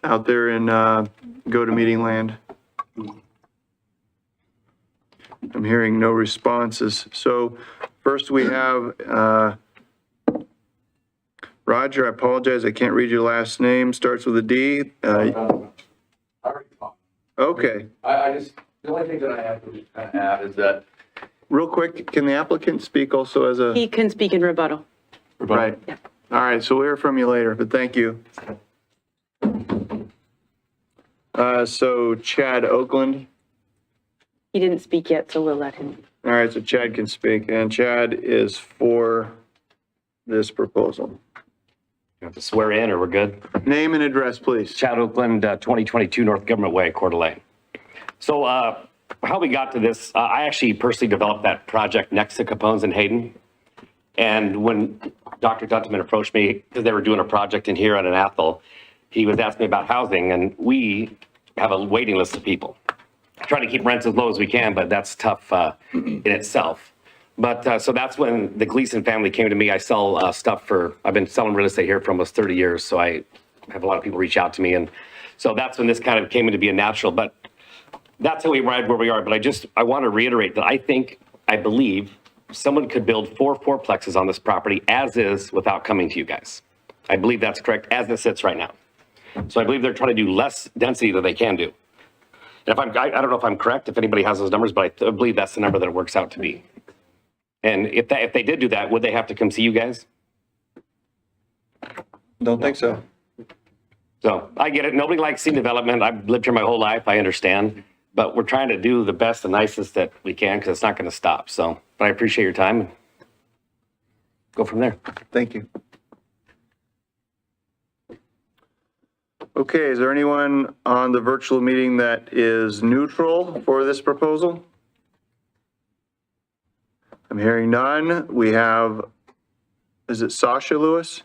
out there in GoToMeeting land? I'm hearing no responses. So first we have Roger, I apologize, I can't read your last name, starts with a D. I already talked. Okay, I just, the only thing that I have to add is that. real quick, can the applicant speak also as a? He can speak in rebuttal. Right. Yeah. All right, so we'll hear from you later, but thank you. So Chad Oakland. He didn't speak yet, so we'll let him. All right, so Chad can speak, and Chad is for this proposal. You have to swear in or we're good? Name and address, please. Chad Oakland, 2022 North Government Way, Coeur d'Alene. So how we got to this, I actually personally developed that project next to Capone's in Hayden. And when Dr. Dunteman approached me, because they were doing a project in here on an Athol, he was asking me about housing, and we have a waiting list of people. Trying to keep rents as low as we can, but that's tough in itself. But so that's when the Gleason family came to me. I sell stuff I've been selling real estate here for almost 30 years. So I have a lot of people reach out to me. And so that's when this kind of came into be a natural, but that's how we arrived where we are. But I want to reiterate that I believe someone could build 4 fourplexes on this property as is without coming to you guys. I believe that's correct as it sits right now. So I believe they're trying to do less density than they can do. And I don't know if I'm correct, if anybody has those numbers, but I believe that's the number that it works out to be. And if they did do that, would they have to come see you guys? Don't think so. So I get it. Nobody likes seeing development. I've lived here my whole life. I understand. But we're trying to do the best and nicest that we can because it's not going to stop. So, but I appreciate your time and go from there. Thank you. Okay, is there anyone on the virtual meeting that is neutral for this proposal? I'm hearing none. We have, is it Sasha Lewis?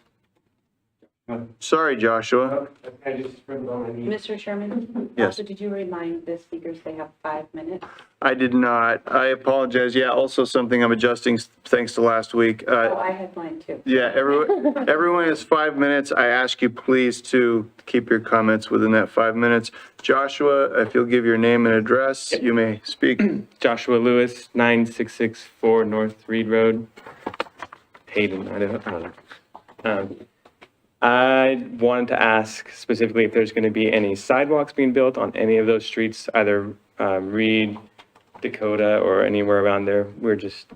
Sorry, Joshua. Mr. Chairman? Yes. Also, did you remind the speakers they have 5 minutes? I did not. I apologize. Yeah, also something I'm adjusting thanks to last week. Oh, I had mine too. Yeah, everyone has 5 minutes. I ask you please to keep your comments within that 5 minutes. Joshua, if you'll give your name and address, you may speak. Joshua Lewis, 9664 North Reed Road, Hayden, Idaho. I wanted to ask specifically if there's going to be any sidewalks being built on any of those streets, either Reed, Dakota, or anywhere around there. We're just,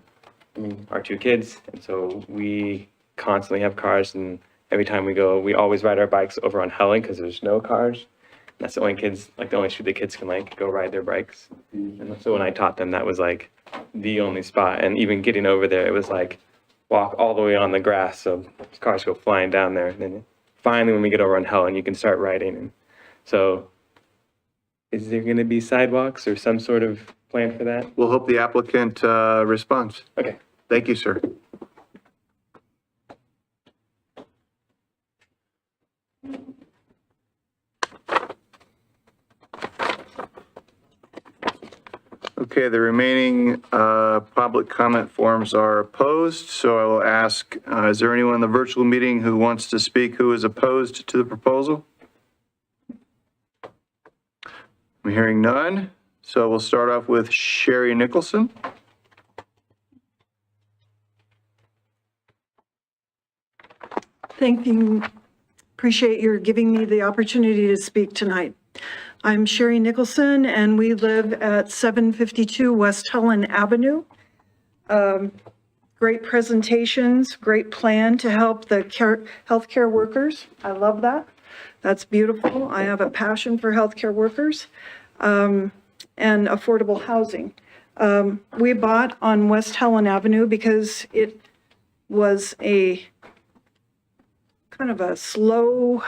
our 2 kids, and so we constantly have cars, and every time we go, we always ride our bikes over on Helen because there's no cars. That's the only street the kids can go ride their bikes. And so when I taught them, that was the only spot, and even getting over there, it was walk all the way on the grass, so cars go flying down there. And then finally, when we get over on Helen, you can start riding. And so, is there going to be sidewalks or some sort of plan for that? We'll hope the applicant responds. Okay. Thank you, sir. Okay, the remaining public comment forms are opposed, so I will ask, is there anyone in the virtual meeting who wants to speak who is opposed to the proposal? I'm hearing none, so we'll start off with Sherry Nicholson. Thank you. Appreciate your giving me the opportunity to speak tonight. I'm Sherry Nicholson, and we live at 752 West Helen Avenue. Great presentations, great plan to help the healthcare workers. I love that. That's beautiful. I have a passion for healthcare workers and affordable housing. We bought on West Helen Avenue because it was a kind of a slow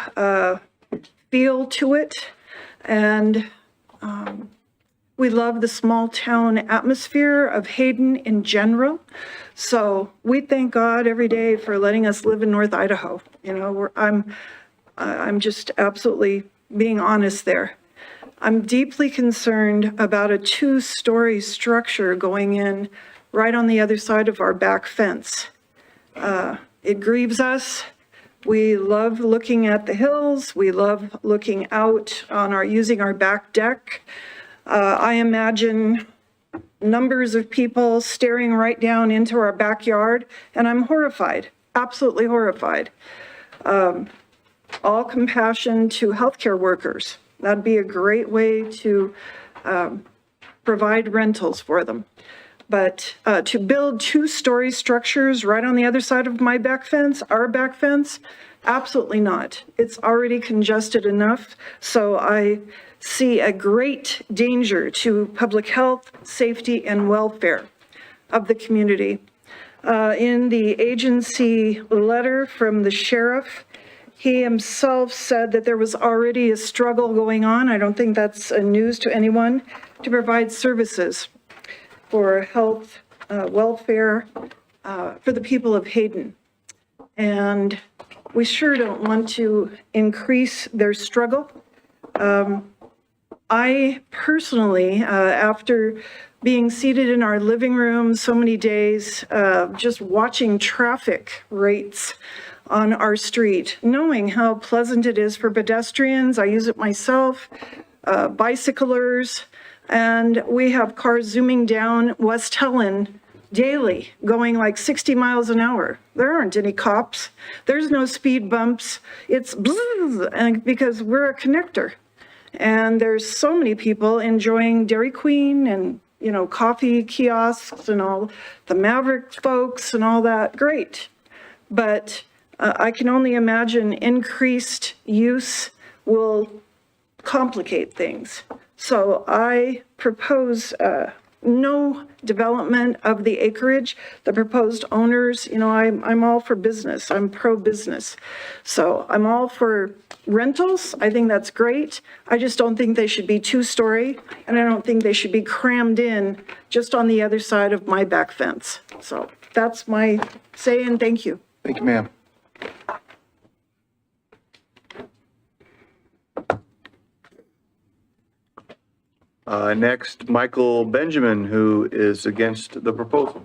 feel to it. And we love the small town atmosphere of Hayden in general. So we thank God every day for letting us live in North Idaho. You know, I'm just absolutely being honest there. I'm deeply concerned about a 2-story structure going in right on the other side of our back fence. It grieves us. We love looking at the hills. We love looking out on using our back deck. I imagine numbers of people staring right down into our backyard, and I'm horrified, absolutely horrified. All compassion to healthcare workers. That'd be a great way to provide rentals for them. But to build 2-story structures right on the other side of my back fence, our back fence, absolutely not. It's already congested enough. So I see a great danger to public health, safety, and welfare of the community. In the agency letter from the sheriff, he himself said that there was already a struggle going on. I don't think that's news to anyone, to provide services for health, welfare, for the people of Hayden. And we sure don't want to increase their struggle. I personally, after being seated in our living room so many days, just watching traffic rates on our street, knowing how pleasant it is for pedestrians, I use it myself, bicyclers, and we have cars zooming down West Helen daily, going like 60 miles an hour. There aren't any cops. There's no speed bumps. It's bzzz, and because we're a connector. And there's so many people enjoying Dairy Queen and, you know, coffee kiosks and all the Maverick folks and all that. Great. But I can only imagine increased use will complicate things. So I propose no development of the acreage. The proposed owners, you know, I'm all for business. I'm pro-business. So I'm all for rentals. I think that's great. I just don't think they should be 2-story, and I don't think they should be crammed in just on the other side of my back fence. So that's my say, and thank you. Thank you, ma'am. Next, Michael Benjamin, who is against the proposal.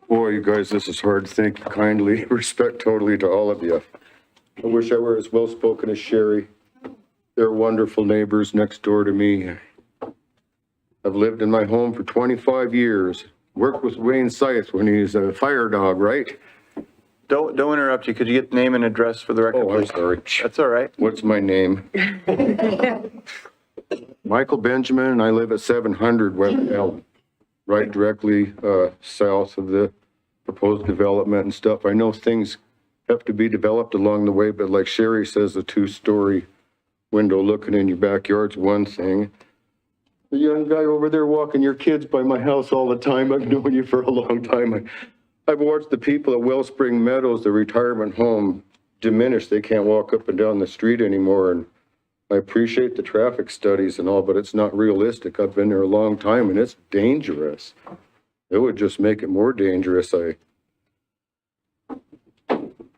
Boy, you guys, this is hard. Thank you kindly. Respect totally to all of you. I wish I were as well-spoken as Sherry. They're wonderful neighbors next door to me. I've lived in my home for 25 years. Worked with Wayne Scythe when he's a fire dog, right? Don't interrupt you. Could you get the name and address for the record, Oh, I'm please? sorry. That's all right. What's my name? Michael Benjamin, and I live at 700 West Elm, right directly south of the proposed development and stuff. I know things have to be developed along the way, but like Sherry says, a 2-story window looking in your backyard's one thing. The young guy over there walking your kids by my house all the time. I've known you for a long time. I've watched the people at Wellspring Meadows, the retirement home, diminish. They can't walk up and down the street anymore. And I appreciate the traffic studies and all, but it's not realistic. I've been there a long time and it's dangerous. It would just make it more dangerous.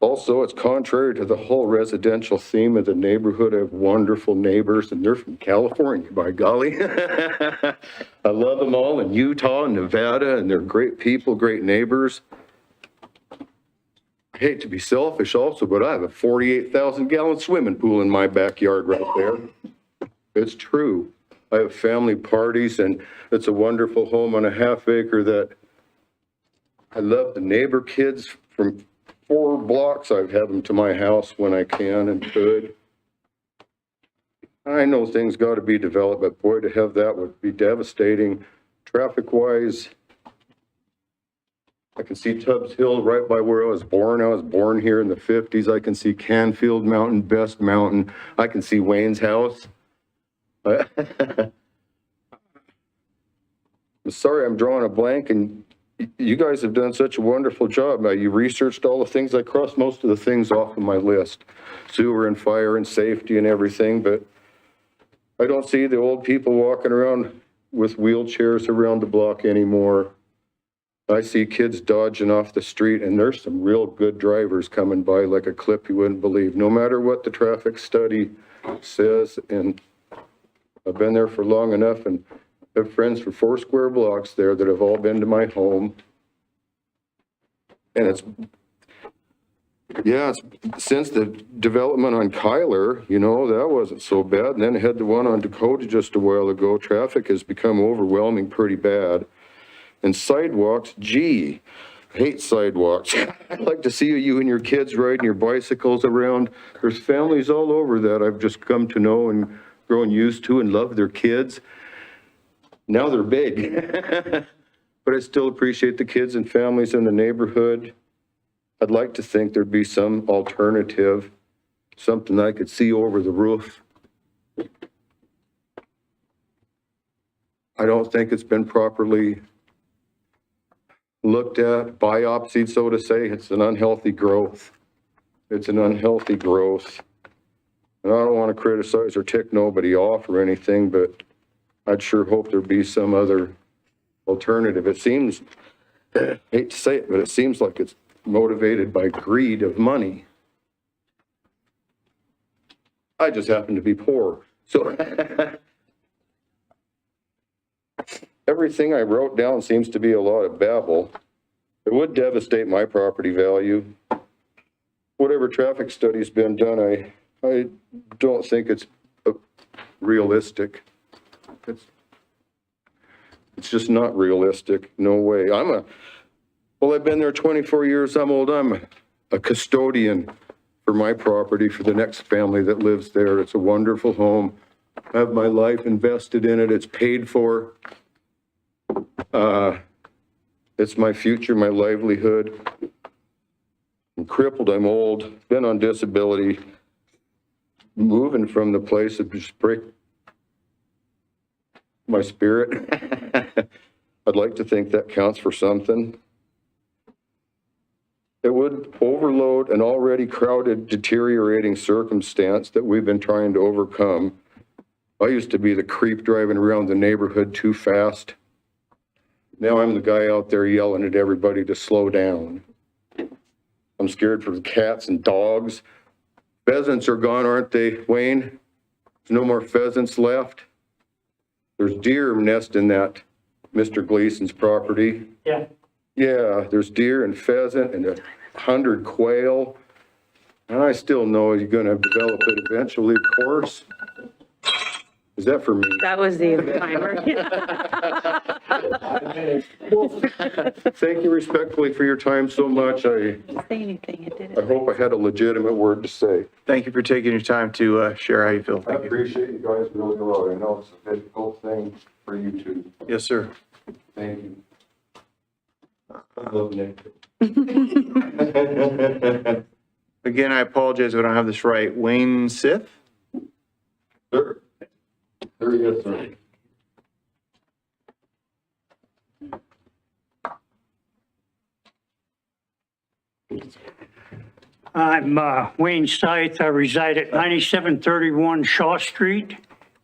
Also, it's contrary to the whole residential theme of the neighborhood. I have wonderful neighbors, and they're from California, by golly. I love them all in Utah and Nevada, and they're great people, great neighbors. I hate to be selfish also, but I have a 48,000-gallon swimming pool in my backyard right there. It's true. I have family parties, and it's a wonderful home on a half-acre that I love the neighbor kids from 4 blocks. I've had them to my house when I can and could. I know things got to be developed, but boy, to have that would be devastating. Traffic-wise, I can see Tubbs Hill right by where I was born. I was born here in the 50s. I can see Canfield Mountain, Best Mountain. I can see Wayne's house. I'm sorry, I'm drawing a blank, and you guys have done such a wonderful job. Now, you researched all the things. I crossed most of the things off of my list. Sewer and fire and safety and everything, but I don't see the old people walking around with wheelchairs around the block anymore. I see kids dodging off the street, and there's some real good drivers coming by like a clip you wouldn't believe, no matter what the traffic study says. And I've been there for long enough and have friends for 4 square blocks there that have all been to my home. And it's since the development on Kyler, you know, that wasn't so bad. And then I had the one on Dakota just a while ago. Traffic has become overwhelming pretty bad. And sidewalks, gee, I hate sidewalks. I'd like to see you and your kids riding your bicycles around. There's families all over that I've just come to know and grown used to and love their kids. Now they're big. But I still appreciate the kids and families in the neighborhood. I'd like to think there'd be some alternative, something I could see over the roof. I don't think it's been properly looked at, biopsied, so to say. It's an unhealthy growth. It's an unhealthy growth. And I don't want to criticize or tick nobody off or anything, but I'd sure hope there'd be some other alternative. It seems, I hate to say it, but it seems like it's motivated by greed of money. I just happen to be poor. So everything I wrote down seems to be a lot of babble. It would devastate my property value. Whatever traffic study's been done, I don't think it's realistic. It's just not realistic. No way. I've been there 24 years. I'm old. I'm a custodian for my property for the next family that lives there. It's a wonderful home. I have my life invested in it. It's paid for. It's my future, my livelihood. I'm crippled. I'm old. Been on disability. Moving from the place would just break my spirit. I'd like to think that counts for something. It would overload an already crowded, deteriorating circumstance that we've been trying to overcome. I used to be the creep driving around the neighborhood too fast. Now I'm the guy out there yelling at everybody to slow down. I'm scared for the cats and dogs. Pheasants are gone, aren't they, Wayne? There's no more pheasants left. There's deer nest in that Mr. Gleason's property. Yeah. Yeah, there's deer and pheasant and 100 quail. And I still know you're going to develop it eventually, of course. Is that for me? That was the timer. Thank you respectfully for your time so much. I hope I had a legitimate word to say. Thank you for taking your time to share how you feel. I Thank you. appreciate you guys really a lot. I know it's a difficult thing for you too. Yes, sir. Thank you. I love Nick. Again, I apologize if I don't have this right. Wayne Sith? Sir. There he is, sir. I'm Wayne Scythe. I reside at 9731 Shaw Street,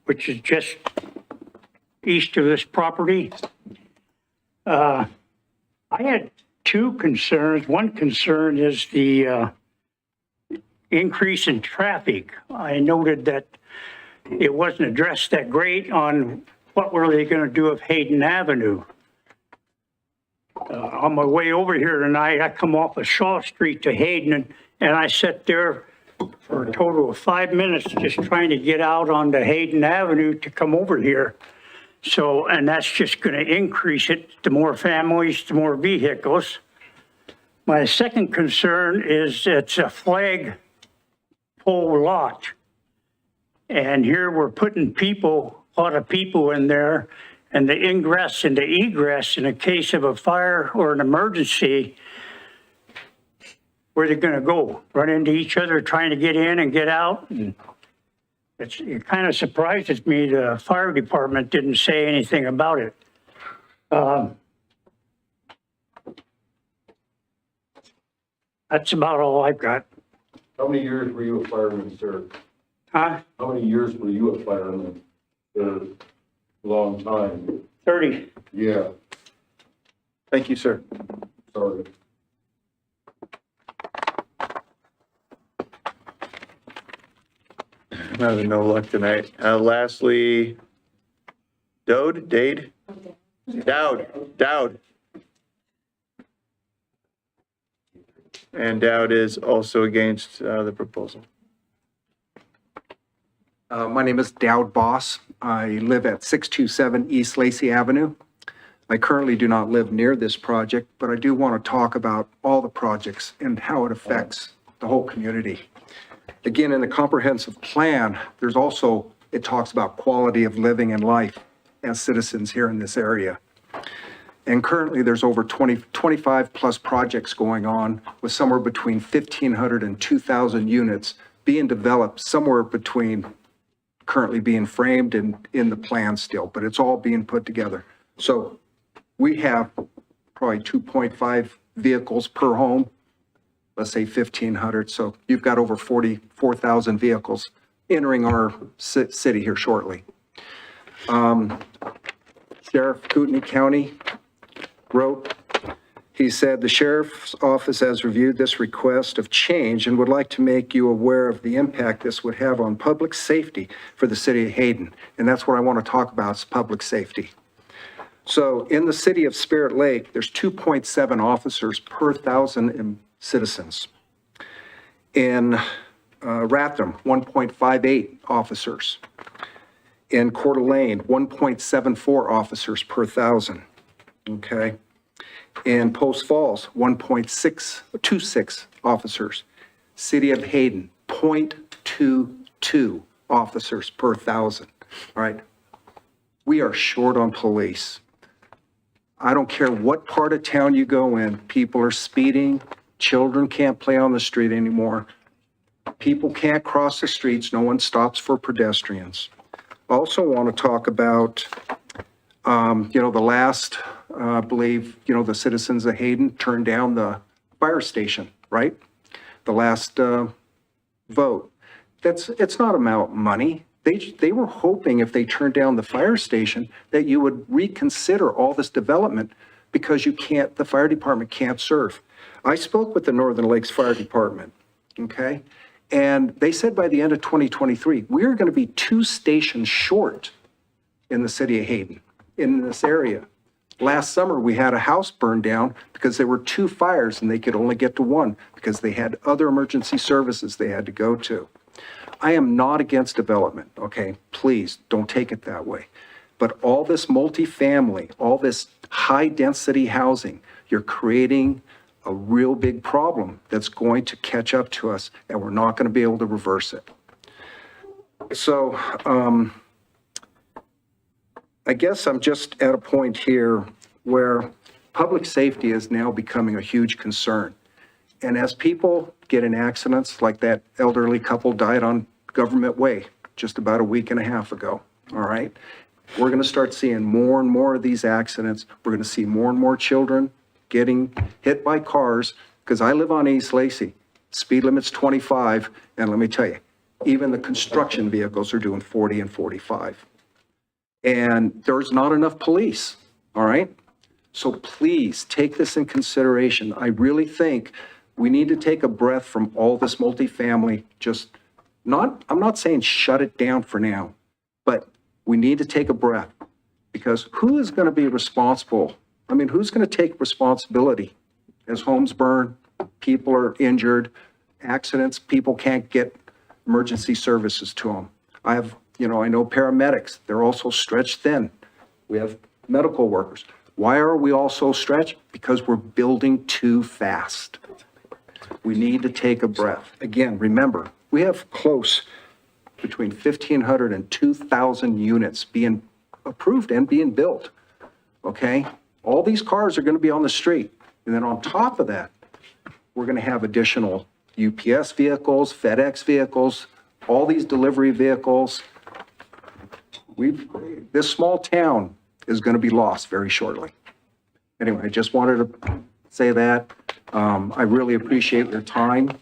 which is just east of this property. I had 2 concerns. One concern is the increase in traffic. I noted that it wasn't addressed that great on what were they going to do with Hayden Avenue. On my way over here tonight, I come off of Shaw Street to Hayden, and I sat there for a total of 5 minutes just trying to get out onto Hayden Avenue to come over here. So, and that's just going to increase it to more families, to more vehicles. My second concern is it's a flag pole lot. And here we're putting people, a lot of people in there, and the ingress and the egress in a case of a fire or an emergency, where they're gonna go? Run into each other trying to get in and get out? And it kind of surprises me the fire department didn't say anything about it. That's about all I've got. How many years were you a fireman, sir? Huh? How many years were you a fireman? A long time. 30. Yeah, Thank you, sir. sorry. I'm having no luck tonight. Lastly, Dowd. And Dowd is also against the proposal. My name is Dowd Boss. I live at 627 East Lacey Avenue. I currently do not live near this project, but I do want to talk about all the projects and how it affects the whole community. Again, in the comprehensive plan, there's also, it talks about quality of living and life as citizens here in this area. And currently, there's over 25 plus projects going on with somewhere between 1,500 and 2,000 units being developed, somewhere between currently being framed and in the plan still, but it's all being put together. So we have probably 2.5 vehicles per home, let's say 1,500. So you've got over 44,000 vehicles entering our city here shortly. Sheriff Kootenai County wrote, he said, the sheriff's office has reviewed this request of change and would like to make you aware of the impact this would have on public safety for the city of Hayden. And that's what I want to talk about, is public safety. So in the city of Spirit Lake, there's 2.7 officers per 1,000 citizens. In Ratham, 1.58 officers. In Coeur d'Alene, 1.74 officers per 1,000. Okay. In Post Falls, 1.26 officers. City of Hayden, 0.22 officers per 1,000. All right. We are short on police. I don't care what part of town you go in, people are speeding, children can't play on the street anymore. People can't cross the streets, no one stops for pedestrians. Also want to talk about, the last, I believe, the citizens of Hayden turned down the fire station, right? The last vote. It's not about money. They were hoping if they turned down the fire station that you would reconsider all this development because the fire department can't serve. I spoke with the Northern Lakes Fire Department, okay? And they said by the end of 2023, we're going to be 2 stations short in the city of Hayden, in this area. Last summer, we had a house burned down because there were 2 fires and they could only get to 1 because they had other emergency services they had to go to. I am not against development, okay? Please don't take it that way. But all this multifamily, all this high-density housing, you're creating a real big problem that's going to catch up to us, and we're not going to be able to reverse it. So I guess I'm just at a point here where public safety is now becoming a huge concern. And as people get in accidents, like that elderly couple died on Government Way just about a week and a half ago, all right? We're going to start seeing more and more of these accidents. We're going to see more and more children getting hit by cars, because I live on East Lacey. Speed limit's 25, and let me tell you, even the construction vehicles are doing 40 and 45. And there's not enough police, all right? So please take this in consideration. I really think we need to take a breath from all this multifamily, I'm not saying shut it down for now, but we need to take a breath, because who is going to be responsible? I mean, who's going to take responsibility as homes burn, people are injured, accidents, people can't get emergency services to them. I know paramedics, they're also stretched thin. We have medical workers. Why are we all so stretched? Because we're building too fast. We need to take a breath. Again, remember, we have close between 1,500 and 2,000 units being approved and being built, okay? All these cars are going to be on the street. And then on top of that, we're going to have additional UPS vehicles, FedEx vehicles, all these delivery vehicles. This small town is going to be lost very shortly. Anyway, I just wanted to say that. I really appreciate your time,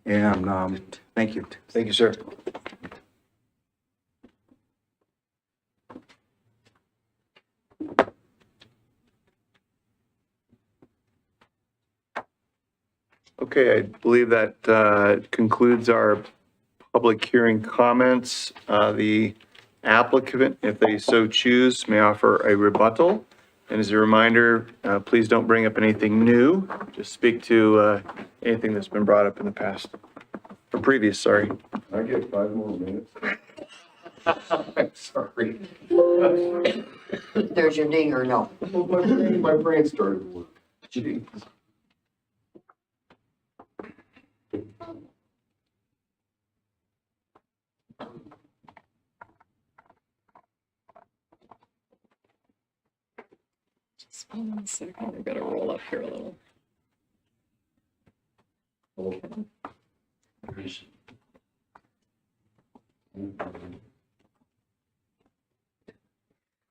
and thank you. Thank you, sir. Okay, I believe that concludes our public hearing comments. The applicant, if they so choose, may offer a rebuttal. And as a reminder, please don't bring up anything new. Just speak to anything that's been brought up in the past, or previous, sorry. I get 5 more minutes. I'm sorry. There's your ding or no? My brain started to work. Jeez. Just 1 second, I've got to roll up here a little. Okay.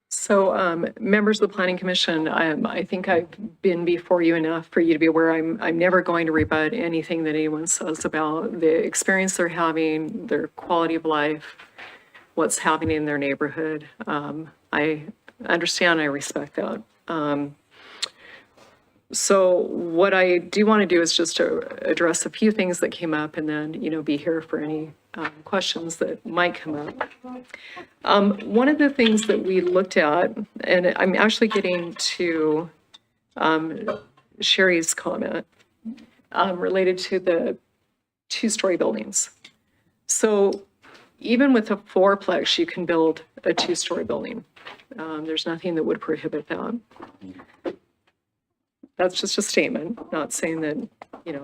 So, members of the Planning Commission, I think I've been before you enough for you to be aware I'm never going to rebut anything that anyone says about the experience they're having, their quality of life, what's happening in their neighborhood. I understand, I respect that. So what I do want to do is just to address a few things that came up and then, be here for any questions that might come up. One of the things that we looked at, and I'm actually getting to Sherry's comment related to the 2-story buildings. So even with a 4-plex, you can build a 2-story building. There's nothing that would prohibit that. That's just a statement, not saying that,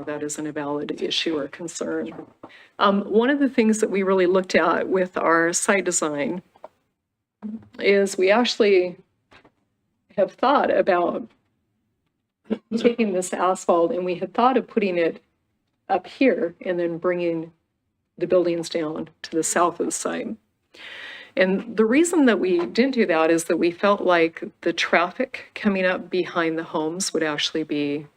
that isn't a valid issue or concern. One of the things that we really looked at with our site design is we actually have thought about taking this asphalt, and we had thought of putting it up here and then bringing the buildings down to the south of the site. And the reason that we didn't do that is that we felt like the traffic coming up behind the homes would actually be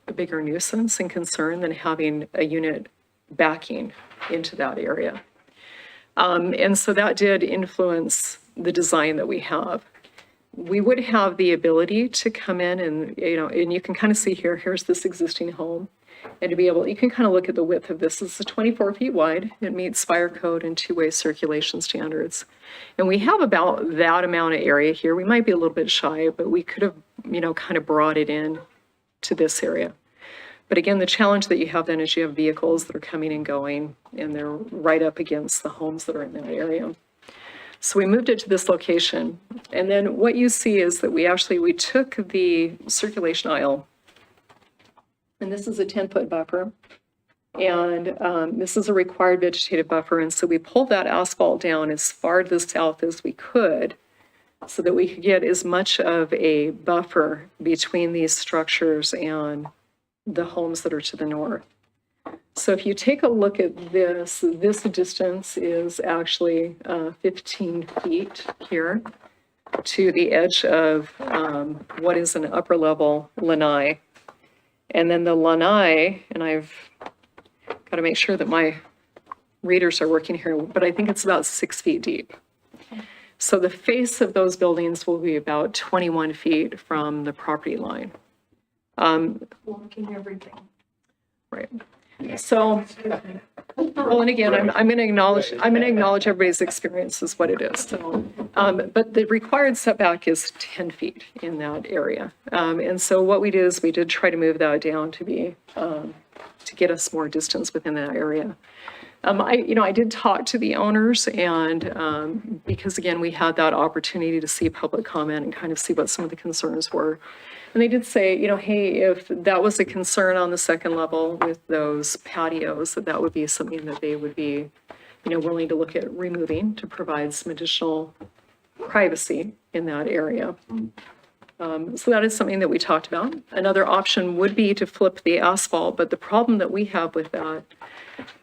a bigger nuisance and concern than having a unit backing into that area. And so that did influence the design that we have. We would have the ability to come in and, and you can kind of see here, here's this existing home. And to be able, you can kind of look at the width of this. This is 24 feet wide. It meets fire code and 2-way circulation standards. And we have about that amount of area here. We might be a little bit shy, but we could have, kind of brought it in to this area. But again, the challenge that you have then is you have vehicles that are coming and going, and they're right up against the homes that are in that area. So we moved it to this location. And then what you see is that we took the circulation aisle, and this is a 10-foot buffer. And this is a required vegetative buffer. And so we pulled that asphalt down as far to the south as we could so that we could get as much of a buffer between these structures and the homes that are to the north. So if you take a look at this distance is actually 15 feet here to the edge of what is an upper level lanai. And then the lanai, and I've got to make sure that my readers are working here, but I think it's about 6 feet deep. So the face of those buildings will be about 21 feet from the property line. Blocking everything. Right. So, well, and again, I'm going to acknowledge everybody's experience is what it is. So, but the required setback is 10 feet in that area. And so what we did is we did try to move that down to be, to get us more distance within that area. I did talk to the owners, and because again, we had that opportunity to see public comment and kind of see what some of the concerns were. And they did say, hey, if that was a concern on the second level with those patios, that would be something that they would be willing to look at removing to provide some additional privacy in that area. So that is something that we talked about. Another option would be to flip the asphalt, but the problem that we have with that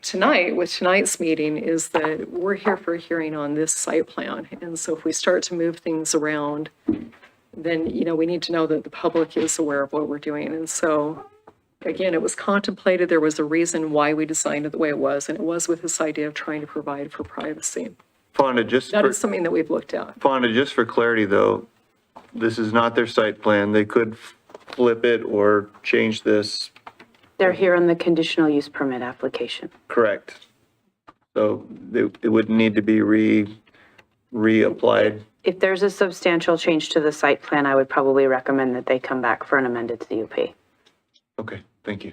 tonight, with tonight's meeting, is that we're here for a hearing on this site plan. And so if we start to move things around, then, we need to know that the public is aware of what we're doing. And so, again, it was contemplated, there was a reason why we designed it the way it was, and it was with this idea of trying to provide for privacy. Fonda, That is something that we've looked at. Fonda, just for clarity though, this is not their site plan. They could flip it or change this. They're here on the conditional use permit application. Correct. So it would need to be reapplied. If there's a substantial change to the site plan, I would probably recommend that they come back for an amended CUP. Okay, thank you.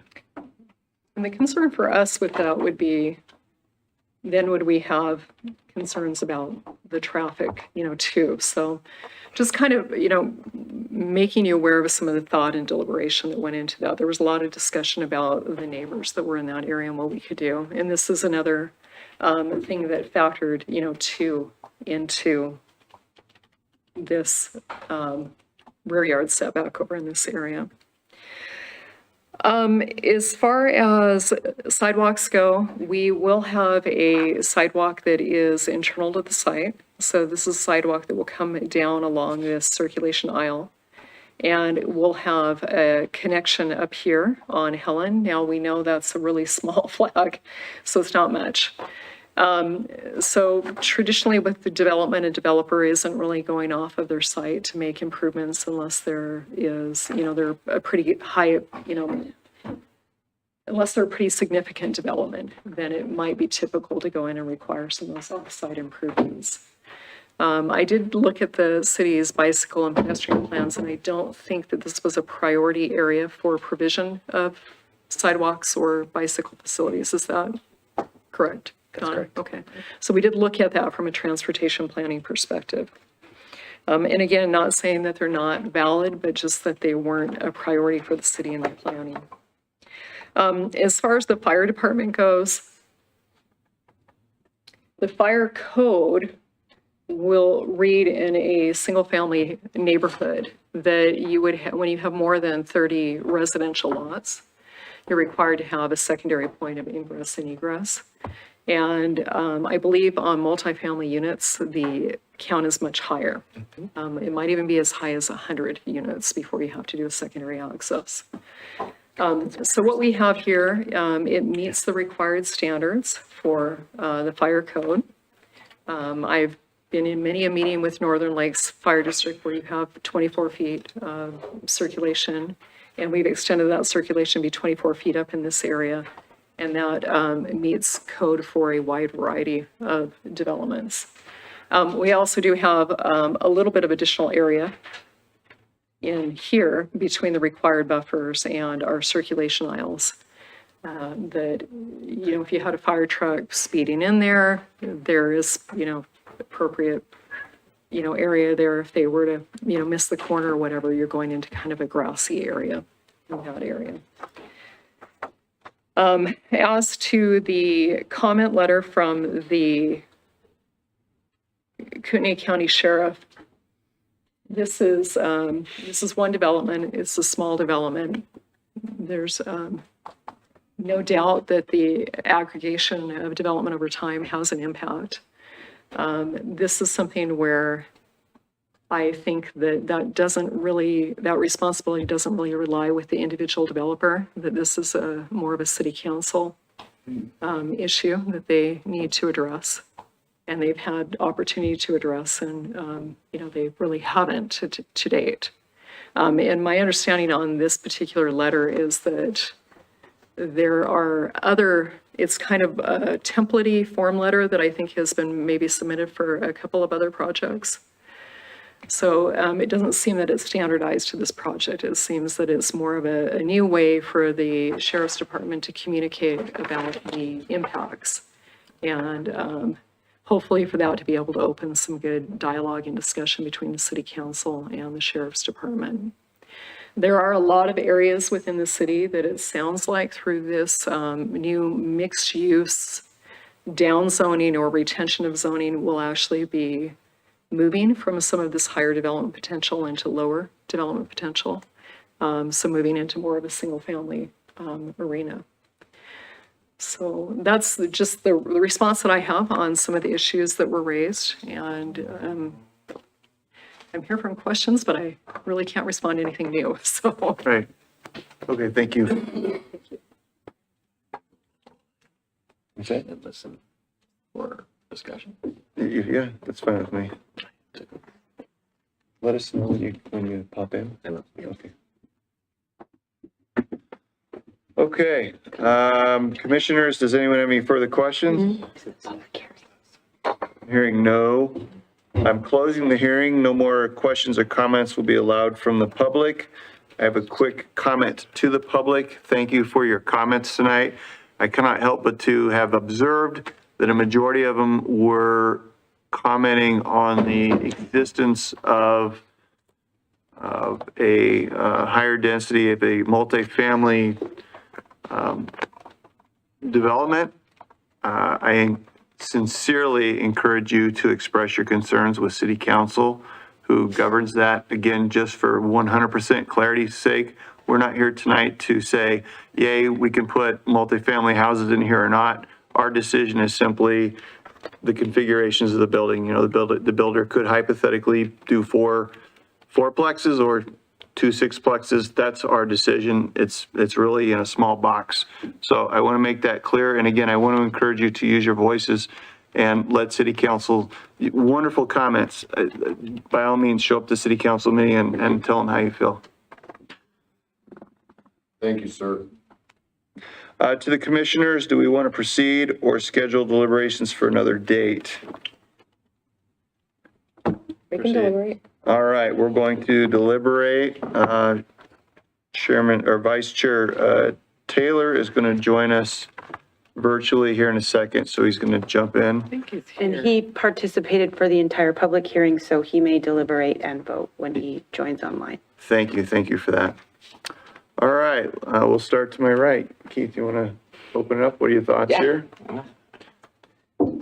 And the concern for us with that would be, then would we have concerns about the traffic, too? So just kind of, making you aware of some of the thought and deliberation that went into that. There was a lot of discussion about the neighbors that were in that area and what we could do. And this is another thing that factored, into this rear yard setback over in this area. As far as sidewalks go, we will have a sidewalk that is internal to the site. So this is a sidewalk that will come down along this circulation aisle. And we'll have a connection up here on Helen. Now we know that's a really small flag, so it's not much. So traditionally with the development, a developer isn't really going off of their site to make improvements unless there is, they're a pretty high, unless they're a pretty significant development, then it might be typical to go in and require some of those off-site improvements. I did look at the city's bicycle and pedestrian plans, and I don't think that this was a priority area for provision of sidewalks or bicycle facilities. Is that correct? That's correct. Okay. So we did look at that from a transportation planning perspective. And again, not saying that they're not valid, but just that they weren't a priority for the city in the planning. As far as the fire department goes, the fire code will read in a single-family neighborhood that you would when you have more than 30 residential lots, you're required to have a secondary point of ingress and egress. And I believe on multifamily units, the count is much higher. It might even be as high as 100 units before you have to do a secondary access. So what we have here, it meets the required standards for the fire code. I've been in many a meeting with Northern Lakes Fire District where you have 24 feet circulation, and we've extended that circulation to be 24 feet up in this area. And that meets code for a wide variety of developments. We also do have a little bit of additional area in here between the required buffers and our circulation aisles. That, if you had a fire truck speeding in there, there is, appropriate, area there. If they were to, miss the corner or whatever, you're going into kind of a grassy area in that area. As to the comment letter from the Kootenai County Sheriff, this is one development. It's a small development. There's no doubt that the aggregation of development over time has an impact. This is something where I think that responsibility doesn't really rely with the individual developer, that this is more of a city council issue that they need to address. And they've had opportunity to address, and, they really haven't to date. And my understanding on this particular letter is that there are it's kind of a template-y form letter that I think has been maybe submitted for a couple of other projects. So it doesn't seem that it's standardized to this project. It seems that it's more of a new way for the Sheriff's Department to communicate about the impacts. And hopefully for that to be able to open some good dialogue and discussion between the City Council and the Sheriff's Department. There are a lot of areas within the city that it sounds like through this new mixed use down zoning or retention of zoning will actually be moving from some of this higher development potential into lower development potential. So moving into more of a single-family arena. So that's just the response that I have on some of the issues that were raised. And I'm here for questions, but I really can't respond to anything new, so. Right. Okay, thank you. Okay, and listen for discussion. Yeah, that's fine with me. Let us know when you pop in. Okay. Okay, commissioners, does anyone have any further questions? Hearing no. I'm closing the hearing. No more questions or comments will be allowed from the public. I have a quick comment to the public. Thank you for your comments tonight. I cannot help but to have observed that a majority of them were commenting on the existence of a higher density of a multifamily development. I sincerely encourage you to express your concerns with City Council, who governs that. Again, just for 100% clarity's sake, we're not here tonight to say, yay, we can put multifamily houses in here or not. Our decision is simply the configurations of the building. You know, the builder could hypothetically do four plexes or 2 6-plexes. That's our decision. It's really in a small box. So I want to make that clear. And again, I want to encourage you to use your voices and let City Council, wonderful comments. By all means, show up to City Council meeting and tell them how you feel. Thank you, sir. To the commissioners, do we want to proceed or schedule deliberations for another date? We can deliberate. All right, we're going to deliberate. Chairman or Vice Chair Taylor is going to join us virtually here in a second, so he's going to jump in. I think he's here. And he participated for the entire public hearing, so he may deliberate and vote when he joins online. Thank you for that. All right, we'll start to my right. Keith, you want to open it up? What are your thoughts here?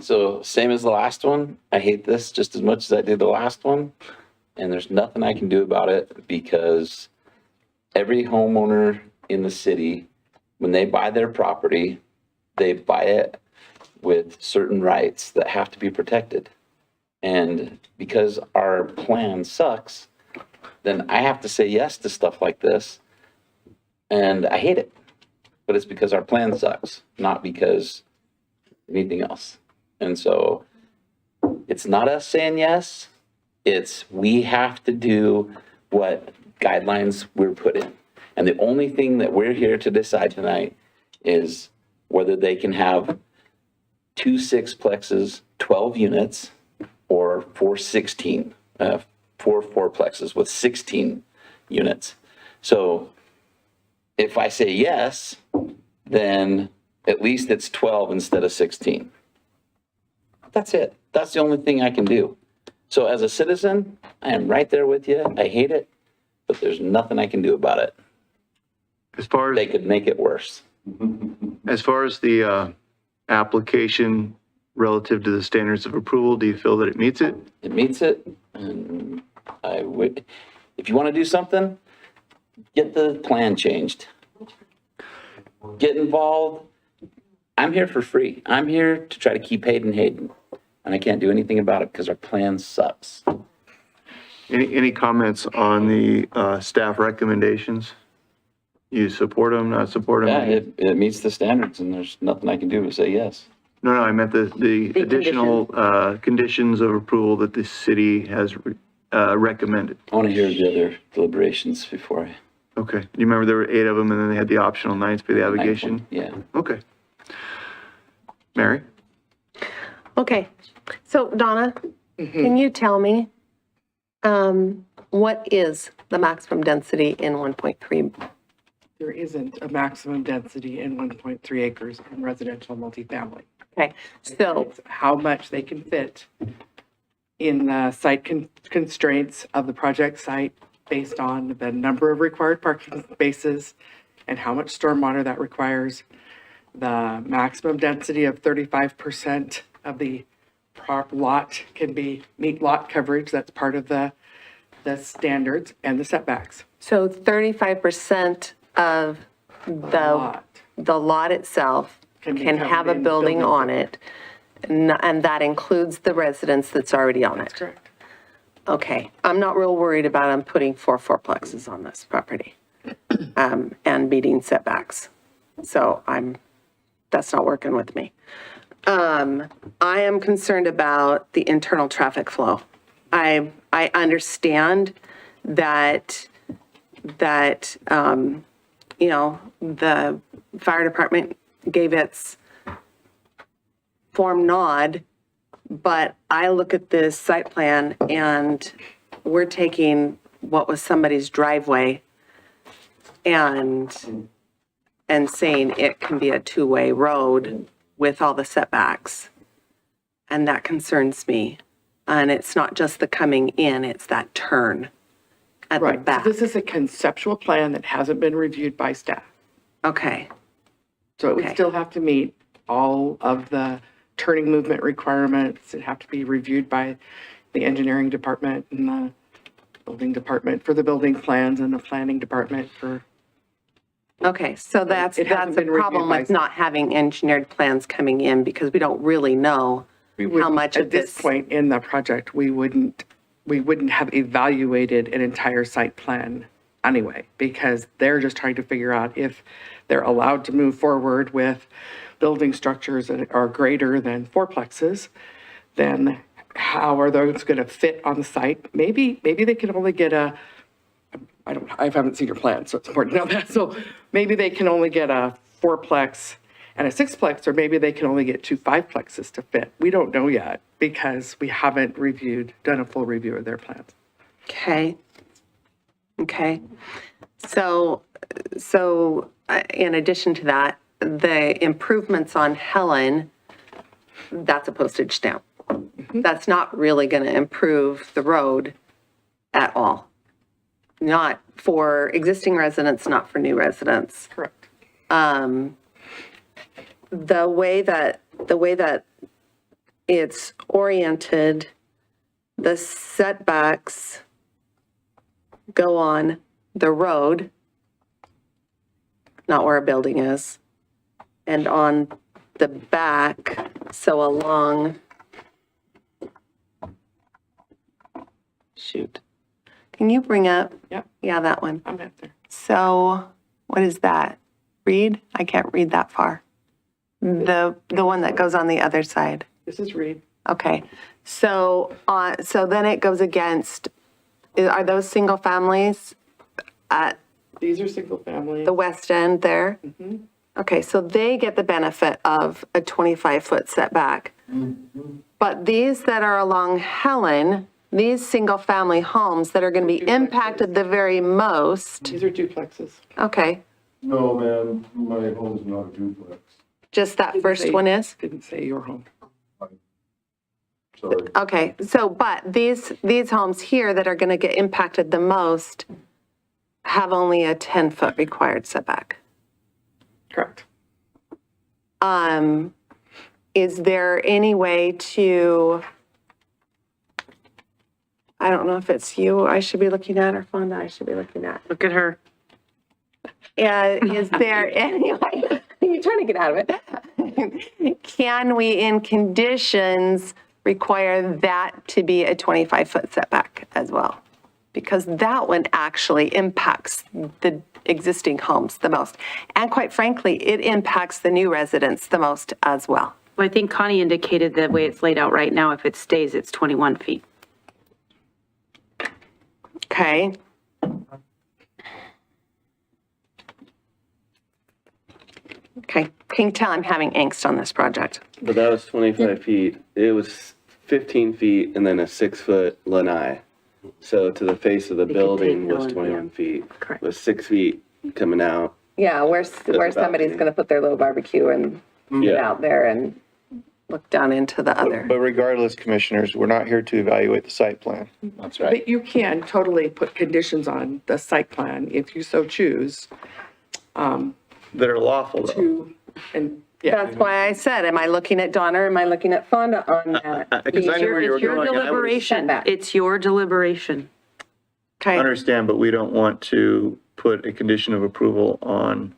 So same as the last one. I hate this just as much as I did the last one. And there's nothing I can do about it because every homeowner in the city, when they buy their property, they buy it with certain rights that have to be protected. And because our plan sucks, then I have to say yes to stuff like this. And I hate it. But it's because our plan sucks, not because anything else. And so it's not us saying yes. It's we have to do what guidelines we're put in. And the only thing that we're here to decide tonight is whether they can have 2 6-plexes, 12 units, or 4 4-plexes with 16 units. So if I say yes, then at least it's 12 instead of 16. That's it. That's the only thing I can do. So as a citizen, I am right there with you. I hate it, but there's nothing I can do about it. As far as they could make it worse. As far as the application relative to the standards of approval, do you feel that it meets it? It meets it, and I would, if you want to do something, get the plan changed. Get involved. I'm here for free. I'm here to try to keep Hayden, and I can't do anything about it because our plan sucks. Any comments on the staff recommendations? You support them, not support them? Yeah, it meets the standards, and there's nothing I can do but say yes. No, I meant the additional conditions of approval that the city has recommended. I want to hear the other deliberations before I. Okay. You remember there were 8 of them, and then they had the optional 9th for the abrogation? Yeah. Okay. Mary? Okay, so Donna, can you tell me what is the maximum density in 1.3? There isn't a maximum density in 1.3 acres in residential multifamily. Okay, so It's how much they can fit in the site constraints of the project site based on the number of required parking spaces and how much stormwater that requires, the maximum density of 35% of the prop lot can meet lot coverage. That's part of the standards and the setbacks. So 35% of the lot itself Can be can covered have a in building building on it, and that includes the residence that's already on it. Correct. Okay, I'm not real worried about them putting four fourplexes on this property, and meeting setbacks. So that's not working with me. I am concerned about the internal traffic flow. I understand that, you know, the fire department gave its form nod, but I look at this site plan and we're taking what was somebody's driveway and saying it can be a two-way road with all the setbacks. And that concerns me. And it's not just the coming in, it's that turn at the Right. So back. this is a conceptual plan that hasn't been reviewed by staff. Okay, So it would Okay. still have to meet all of the turning movement requirements. It'd have to be reviewed by the engineering department and the building department for the building plans and the planning department for. okay, so that's It hasn't a been reviewed problem by with not having engineered plans coming in because we don't really know how much of At this point in the project, we wouldn't have evaluated an entire site plan anyway, because they're just trying to figure out if they're allowed to move forward with building structures that are greater than fourplexes, then how are those going to fit on the site? Maybe they can only get I haven't seen your plan, so it's important to know that. So maybe they can only get a fourplex and a sixplex, or maybe they can only get two fiveplexes to fit. We don't know yet because we haven't done a full review of their plans. Okay. Okay. So in addition to that, the improvements on Helen, that's a postage stamp. That's not really going to improve the road at all. Not for existing residents, not for new residents. Correct. The way that it's oriented, the setbacks go on the road, not where a building is, and on the back, so along, shoot. Can you bring up? Yep. Yeah, that one. I'm up there. So what is that? Read? I can't read that far. The one that goes on the other side. This is Reed. Okay. So then it goes against, are those single families at These are single family. the west end there? Mhm. Okay, so they get the benefit of a 25-foot setback. But these that are along Helen, these single-family homes that are going to be impacted the very most, These are duplexes. okay, No, man, my home's not a duplex. just that first one is? Didn't say your home. Sorry. Okay, so, but these homes here that are going to get impacted the most have only a 10-foot required setback. Correct. Is there any way to, I don't know if it's you I should be looking at or Fonda I should be looking at. Look at her. Is there any way, you're trying to get out of it. Can we, in conditions, require that to be a 25-foot setback as well? Because that one actually impacts the existing homes the most. And quite frankly, it impacts the new residents the most as well. Well, I think Connie indicated the way it's laid out right now, if it stays, it's 21 feet. Okay. Okay, can you tell I'm having angst on this project? But that was 25 feet. It was 15 feet and then a 6-foot lanai. So to the face of the building was 21 feet. Correct. With 6 feet coming out. Yeah, where about somebody's me. going to put their little barbecue and get Yeah. out there and look down into the other. But regardless, commissioners, we're not here to evaluate the site plan. That's right. But you can totally put conditions on the site plan if you so choose. That are lawful, though. And, yeah. That's why I said, am I looking at Donna or am I looking at Fonda on that? Because I knew where you were It's your going. and I would've- deliberation. It's your deliberation. Okay, Understand, but we don't want to put a condition of approval on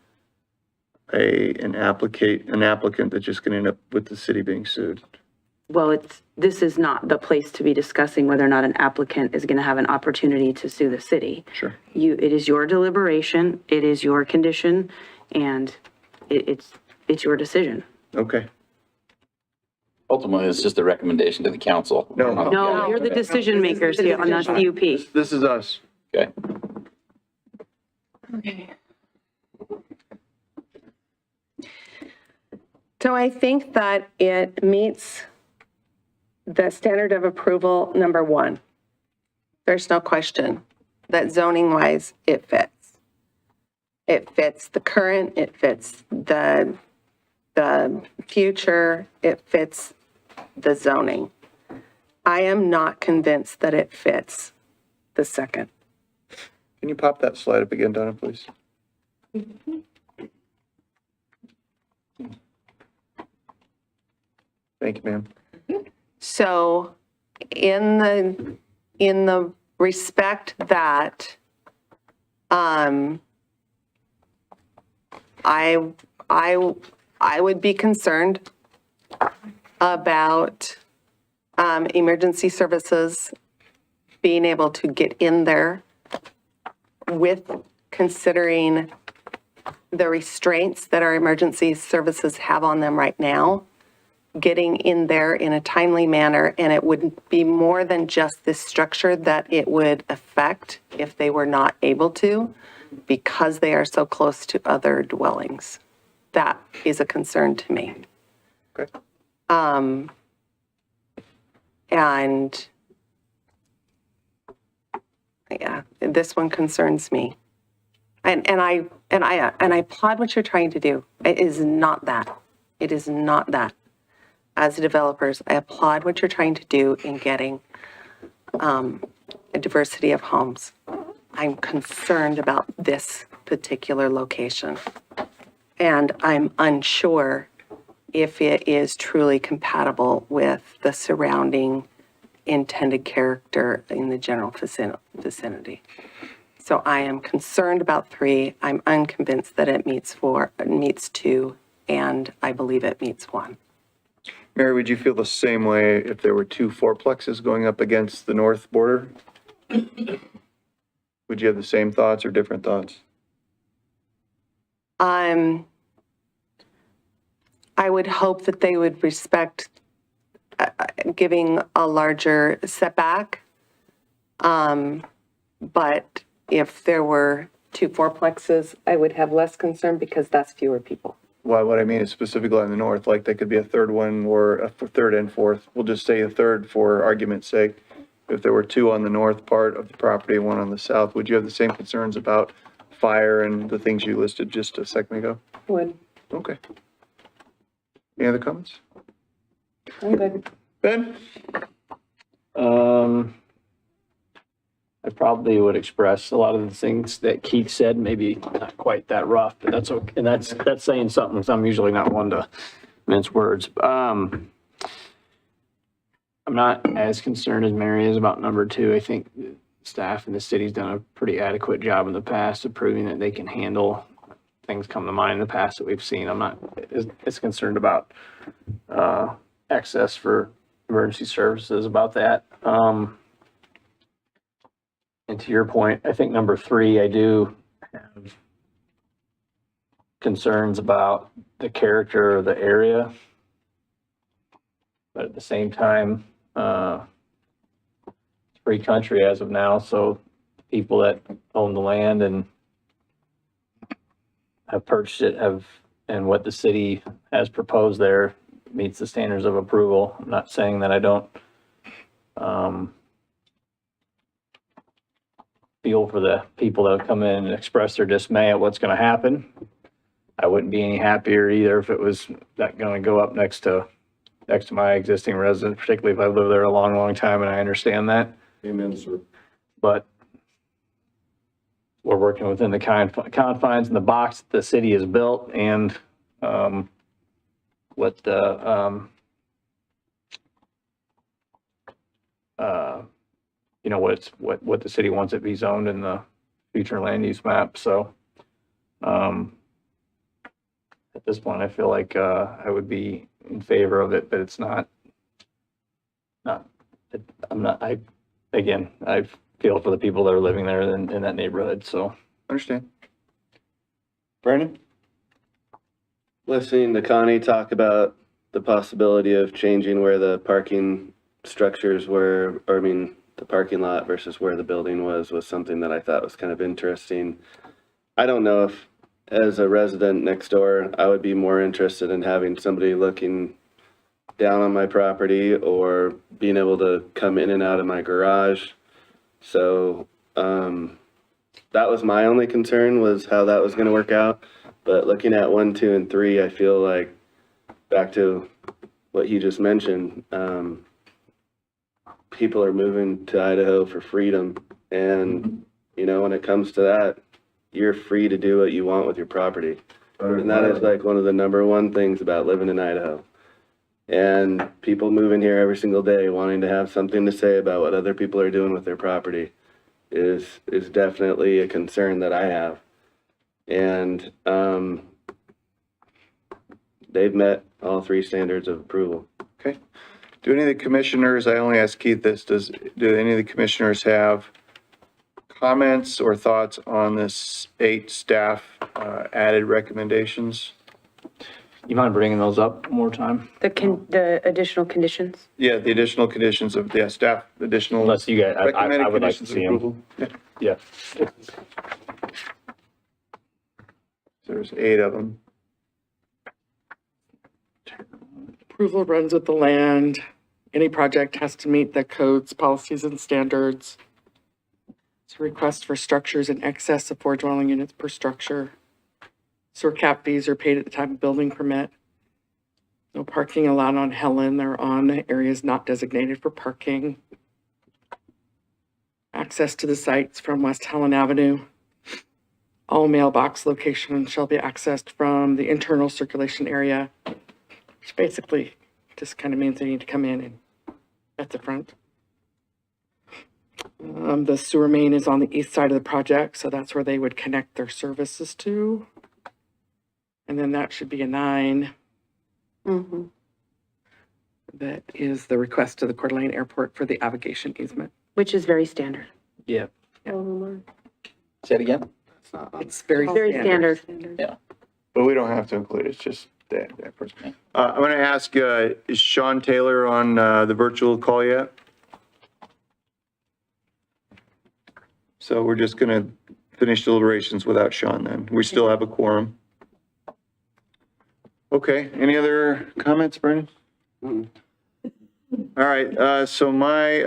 an applicant that's just going to end up with the city being sued. Well, this is not the place to be discussing whether or not an applicant is going to have an opportunity to sue the city. Sure. It is your deliberation, it is your condition, and it's your decision. Okay. Ultimately, it's just a recommendation to the council. No, you're the decision makers here on the CUP. This is us. Okay. okay. So I think that it meets the standard of approval number 1. There's no question that zoning wise, it fits. It fits the current, it fits the future, it fits the zoning. I am not convinced that it fits the second. Can you pop that slide up again, Donna, please? Thank you, ma'am. So in the respect that I would be concerned about emergency services being able to get in there with considering the restraints that our emergency services have on them right now, getting in there in a timely manner, and it would be more than just this structure that it would affect if they were not able to, because they are so close to other dwellings. That is a concern to me. Okay. And yeah, this one concerns me. And I applaud what you're trying to do. It is not that. It is not that. As developers, I applaud what you're trying to do in getting a diversity of homes. I'm concerned about this particular location. And I'm unsure if it is truly compatible with the surrounding intended character in the general vicinity. So I am concerned about 3. I'm unconvinced that it meets 2, and I believe it meets 1. Mary, would you feel the same way if there were 2 fourplexes going up against the north border? Would you have the same thoughts or different thoughts? I would hope that they would respect giving a larger setback. But if there were 2 fourplexes, I would have less concern because that's fewer people. Well, what I mean is specifically on the north, like there could be a third one or a third and fourth. We'll just say a third for argument's sake. If there were 2 on the north part of the property and 1 on the south, would you have the same concerns about fire and the things you listed just a second ago? Would. Okay. Any other comments? I'm good. Ben? I probably would express a lot of the things that Keith said, maybe not quite that rough, but that's okay. And that's saying something, because I'm usually not one to mince words. I'm not as concerned as Mary is about number 2. I think staff in the city's done a pretty adequate job in the past of proving that they can handle things come to mind in the past that we've seen. I'm not as concerned about access for emergency services about that. And to your point, I think number 3, I do have concerns about the character of the area. But at the same time, it's free country as of now, so people that own the land and have purchased it and what the city has proposed there meets the standards of approval. I'm not saying that I don't feel for the people that come in and express their dismay at what's going to happen. I wouldn't be any happier either if it was that going to go up next to my existing residence, particularly if I've lived there a long, long time, and I understand that. Amen, sir. But we're working within the confines and the box that the city has built, and what the, what the city wants it be zoned in the future land use map, so, at this point, I feel like, I would be in favor of it, but it's not, I feel for the people that are living there in that neighborhood, so. Understand. Brandon? Listening to Connie talk about the possibility of changing where the parking structures were, or I mean, the parking lot versus where the building was something that I thought was kind of interesting. I don't know if, as a resident next door, I would be more interested in having somebody looking down on my property or being able to come in and out of my garage. So, that was my only concern, was how that was gonna work out. But looking at 1, 2, and 3, I feel like, back to what he just mentioned, people are moving to Idaho for freedom. And, you know, when it comes to that, you're free to do what you want with your property. And that is like one of the #1 things about living in Idaho. And people moving here every single day wanting to have something to say about what other people are doing with their property is definitely a concern that I have. And they've met all 3 standards of approval. Okay. Do any of the commissioners, I only asked Keith this, do any of the commissioners have comments or thoughts on this 8 staff added recommendations? You mind bringing those up one more time? The additional conditions? Yeah, the additional conditions of, staff additional. Unless you guys, I recommended would like to conditions of see them. approval. Yeah. There's 8 of them. Approval runs with the land. Any project has to meet the codes, policies, and standards. It's a request for structures in excess of 4 dwelling units per structure. Sewer cap fees are paid at the time of building permit. No parking allowed on Helen or on areas not designated for parking. Access to the sites from West Helen Avenue. All mailbox locations shall be accessed from the internal circulation area, which basically just kind of means they need to come in and at the front. The sewer main is on the east side of the project, so that's where they would connect their services to. And then that should be a 9. Mm-hmm. That is the request to the Coeur d'Alene Airport for the navigation easement. Which is very standard. Yeah. Say it again? It's very standard. Yeah. But we don't have to include it, it's just that person. I'm going to ask, is Sean Taylor on the virtual call yet? So we're just going to finish deliberations without Sean then. We still have a quorum. Okay, any other comments, Brendan? All right, so my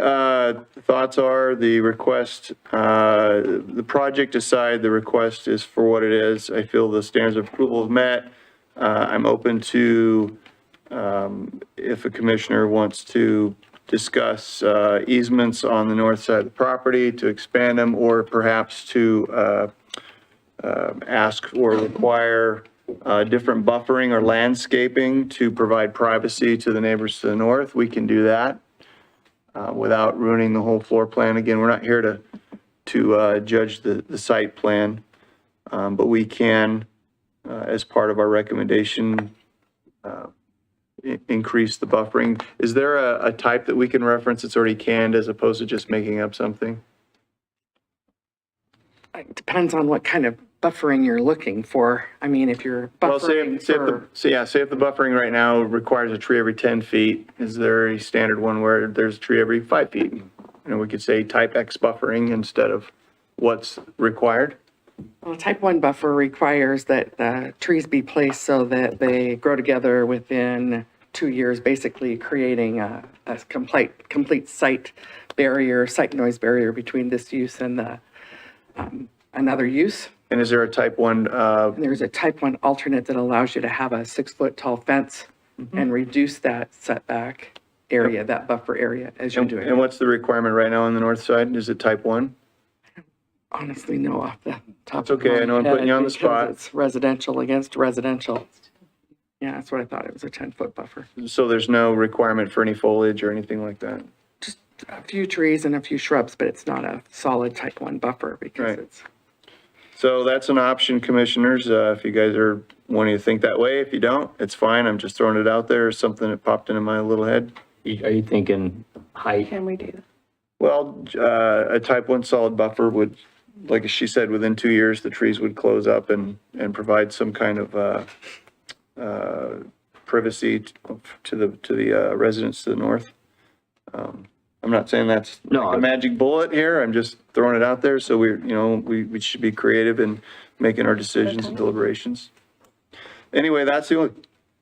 thoughts are the request, the project aside, the request is for what it is. I feel the standards of approval have met. I'm open to, if a commissioner wants to discuss easements on the north side of the property, to expand them, or perhaps to ask or require different buffering or landscaping to provide privacy to the neighbors to the north, we can do that without ruining the whole floor plan. Again, we're not here to judge the site plan, but we can, as part of our recommendation, increase the buffering. Is there a type that we can reference that's already canned as opposed to just making up something? It depends on what kind of buffering you're looking for. I mean, if you're buffering say if the buffering right now requires a tree every 10 feet, is there a standard one where there's a tree every 5 feet? You know, we could say type X buffering instead of what's required. Well, type 1 buffer requires that the trees be placed so that they grow together within 2 years, basically creating a complete site noise barrier between this use and the another use. And is there a type 1? There's a type 1 alternate that allows you to have a 6-foot tall fence and reduce that setback area, that buffer area as you do it. And what's the requirement right now on the north side? Is it type 1? Honestly, no, off the top. It's okay, I know I'm putting you on the spot. It's residential against residential. Yeah, that's what I thought. It was a 10-foot buffer. So there's no requirement for any foliage or anything like that? Just a few trees and a few shrubs, but it's not a solid type 1 buffer because Right. it's, So that's an option, commissioners, if you guys are wanting to think that way. If you don't, it's fine. I'm just throwing it out there, something that popped into my little head. Are you thinking height? Can we do that? Well, a type 1 solid buffer would, like she said, within 2 years, the trees would close up and provide some kind of privacy to the residents to the north. I'm not saying that's like a magic bullet here. I'm just throwing it out there. So we should be creative in making our decisions and deliberations. Anyway, that's the only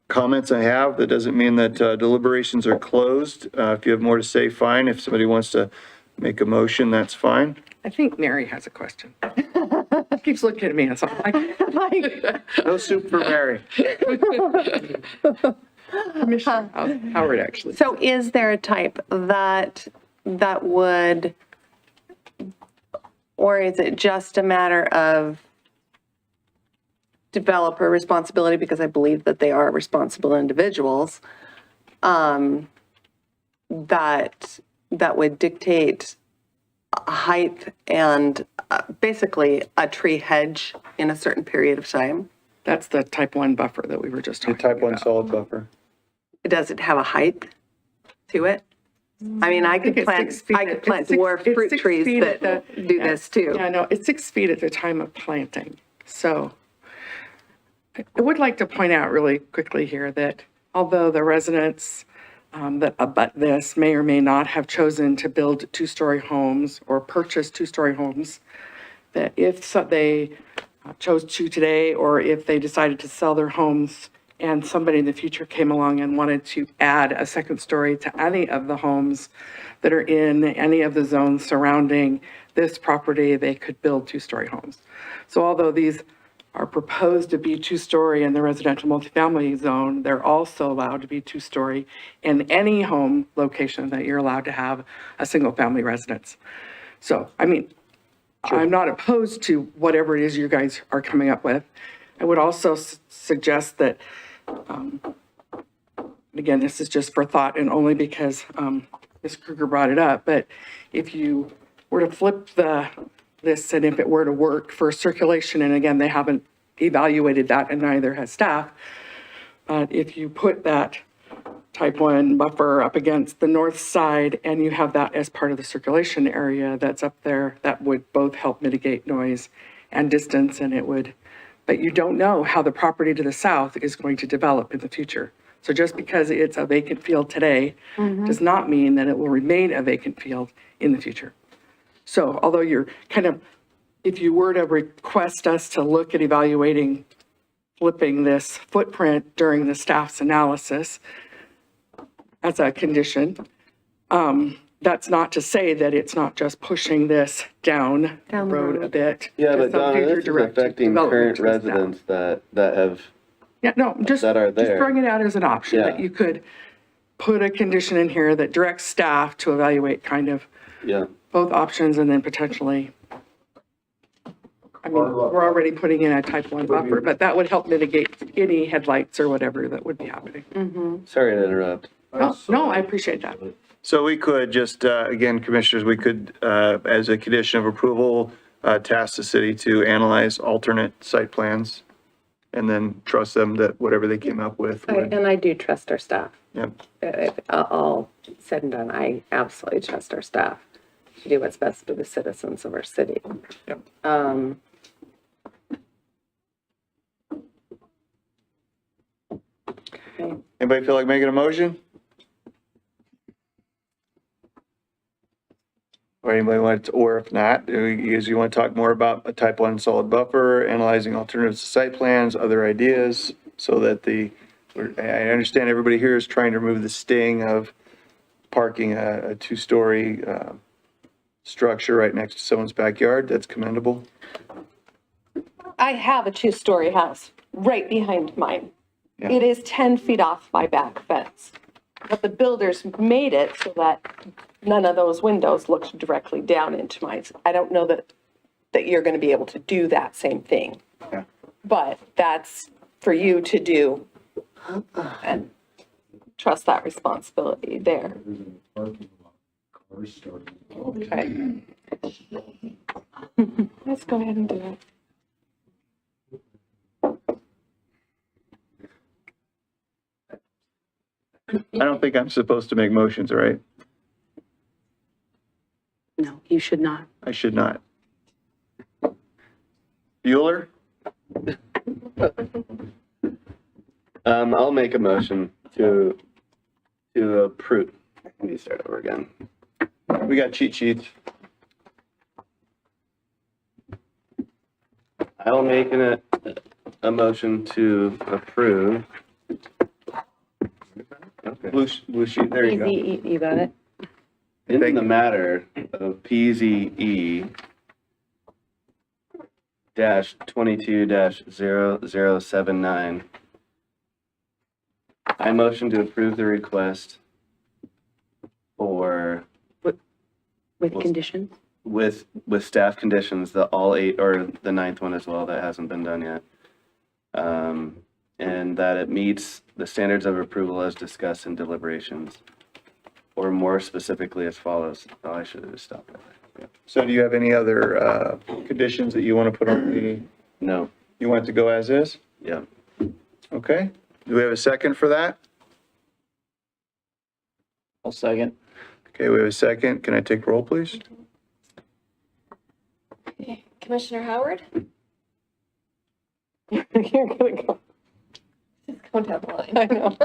comments I have. That doesn't mean that deliberations are closed. If you have more to say, fine. If somebody wants to make a motion, that's fine. I think Mary has a question. Keeps looking at me and so I'm like, No soup for Mary. Commissioner Howard, actually. So is there a type that would, or is it just a matter of developer responsibility, because I believe that they are responsible individuals, that would dictate height and basically a tree hedge in a certain period of time? That's the type 1 buffer that we were just The talking about. type 1 solid buffer. Does it have a height to it? I mean, I could think it's plant, 6 feet. I could It's plant 6 dwarf it's fruit 6 trees feet that at do this too. Yeah, no, it's 6 feet at the time of planting. So I would like to point out really quickly here that although the residents that abut this may or may not have chosen to build 2-story homes or purchase 2-story homes, that if they chose to today, or if they decided to sell their homes and somebody in the future came along and wanted to add a 2nd story to any of the homes that are in any of the zones surrounding this property, they could build 2-story homes. So although these are proposed to be 2-story in the residential multifamily zone, they're also allowed to be 2-story in any home location that you're allowed to have a single-family residence. So, I mean, I'm not opposed to whatever it is you guys are coming up with. I would also suggest that, again, this is just for thought and only because Ms. Kruger brought it up, but if you were to flip this and if it were to work for circulation, and again, they haven't evaluated that and neither has staff, but if you put that type 1 buffer up against the north side and you have that as part of the circulation area that's up there, that would both help mitigate noise and distance, and it would, but you don't know how the property to the south is going to develop in the future. So just because it's a vacant field today does not mean that it will remain a vacant field in the future. So although you're kind of, if you were to request us to look at evaluating flipping this footprint during the staff's analysis as a condition, that's not to say that it's not just pushing this down the road a bit. Yeah, to but some Donna, future this is direct affecting development current towards that. residents that have, Yeah, no, just that are just there. throwing it out as an option, that Yeah. you could put a condition in here that directs staff to evaluate kind of yeah. both options and then potentially, I mean, we're already putting in a type 1 buffer, but that would help mitigate any headlights or whatever that would be happening. Sorry to interrupt. No, I appreciate that. So we could just, again, commissioners, we could, as a condition of approval, task the city to analyze alternate site plans and then trust them that whatever they came up with would. And I do trust our staff. Yep. All said and done, I absolutely trust our staff to do what's best for the citizens of our city. Yep. Okay. Anybody feel like making a motion? Or anybody want to, or if not, you want to talk more about a type 1 solid buffer, analyzing alternatives to site plans, other ideas, so that I understand everybody here is trying to remove the sting of parking a 2-story structure right next to someone's backyard. That's commendable. I have a 2-story house right behind mine. Yeah. It is 10 feet off my back fence. But the builders made it so that none of those windows looked directly down into mine. I don't know that you're going to be able to do that same thing. Yeah. But that's for you to do and trust that responsibility there. Okay. Let's go ahead and do it. I don't think I'm supposed to make motions, right? No, you should not. I should not. Bueller? I'll make a motion to approve. Let me start over again. We got cheat sheets. I'll make a motion to approve. Okay. Blue sheet, there you go. You got it? In the matter of PZE dash 22-0079, I motion to approve the request for With conditions? with staff conditions, the all 8 or the 9th one as well that hasn't been done yet. And that it meets the standards of approval as discussed in deliberations, or more specifically as follows. Oh, I should have just stopped right there. So do you have any other conditions that you want to put on the? No. You want it to go as is? Yeah. Okay. Do we have a second for that? I'll second. Okay, we have a second. Can I take roll, please? Commissioner Howard? You're gonna go. Just go down the line. I know.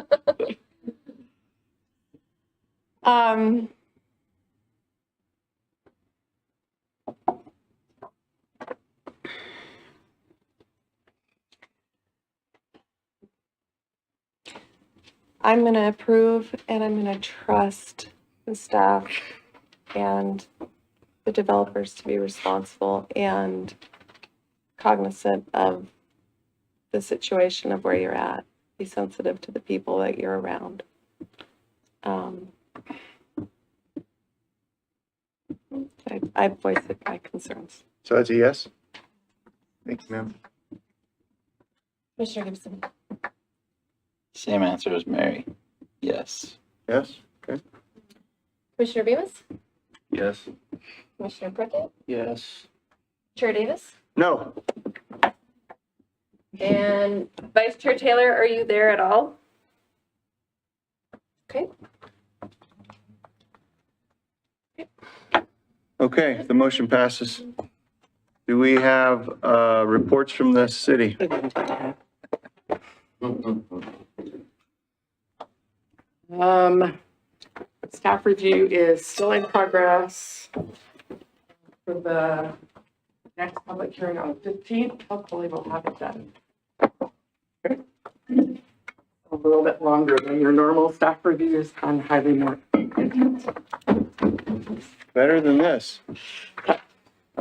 I'm going to approve and I'm going to trust the staff and the developers to be responsible and cognizant of the situation of where you're at. Be sensitive to the people that you're around. I voiced my concerns. So that's a yes? Thank you, ma'am. Commissioner Gibson? Same answer as Mary. Yes. Yes? Okay. Commissioner Bemis? Yes. Commissioner Prickett? Yes. Chair Davis? No. And Vice Chair Taylor, are you there at all? Okay. Okay, the motion passes. Do we have reports from the city? Staff review is still in progress for the next public hearing on the 15th. Hopefully we'll have it done. Okay. A little bit longer than your normal staff reviews on highly more. Better than this. I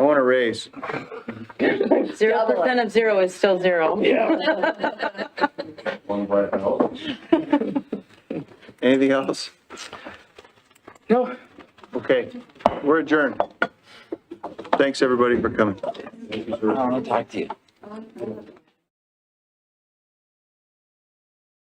want a raise. 0% of 0 is still 0. Yeah. Anything else? No. Okay, we're adjourned. Thanks, everybody, for coming. I want to talk to you.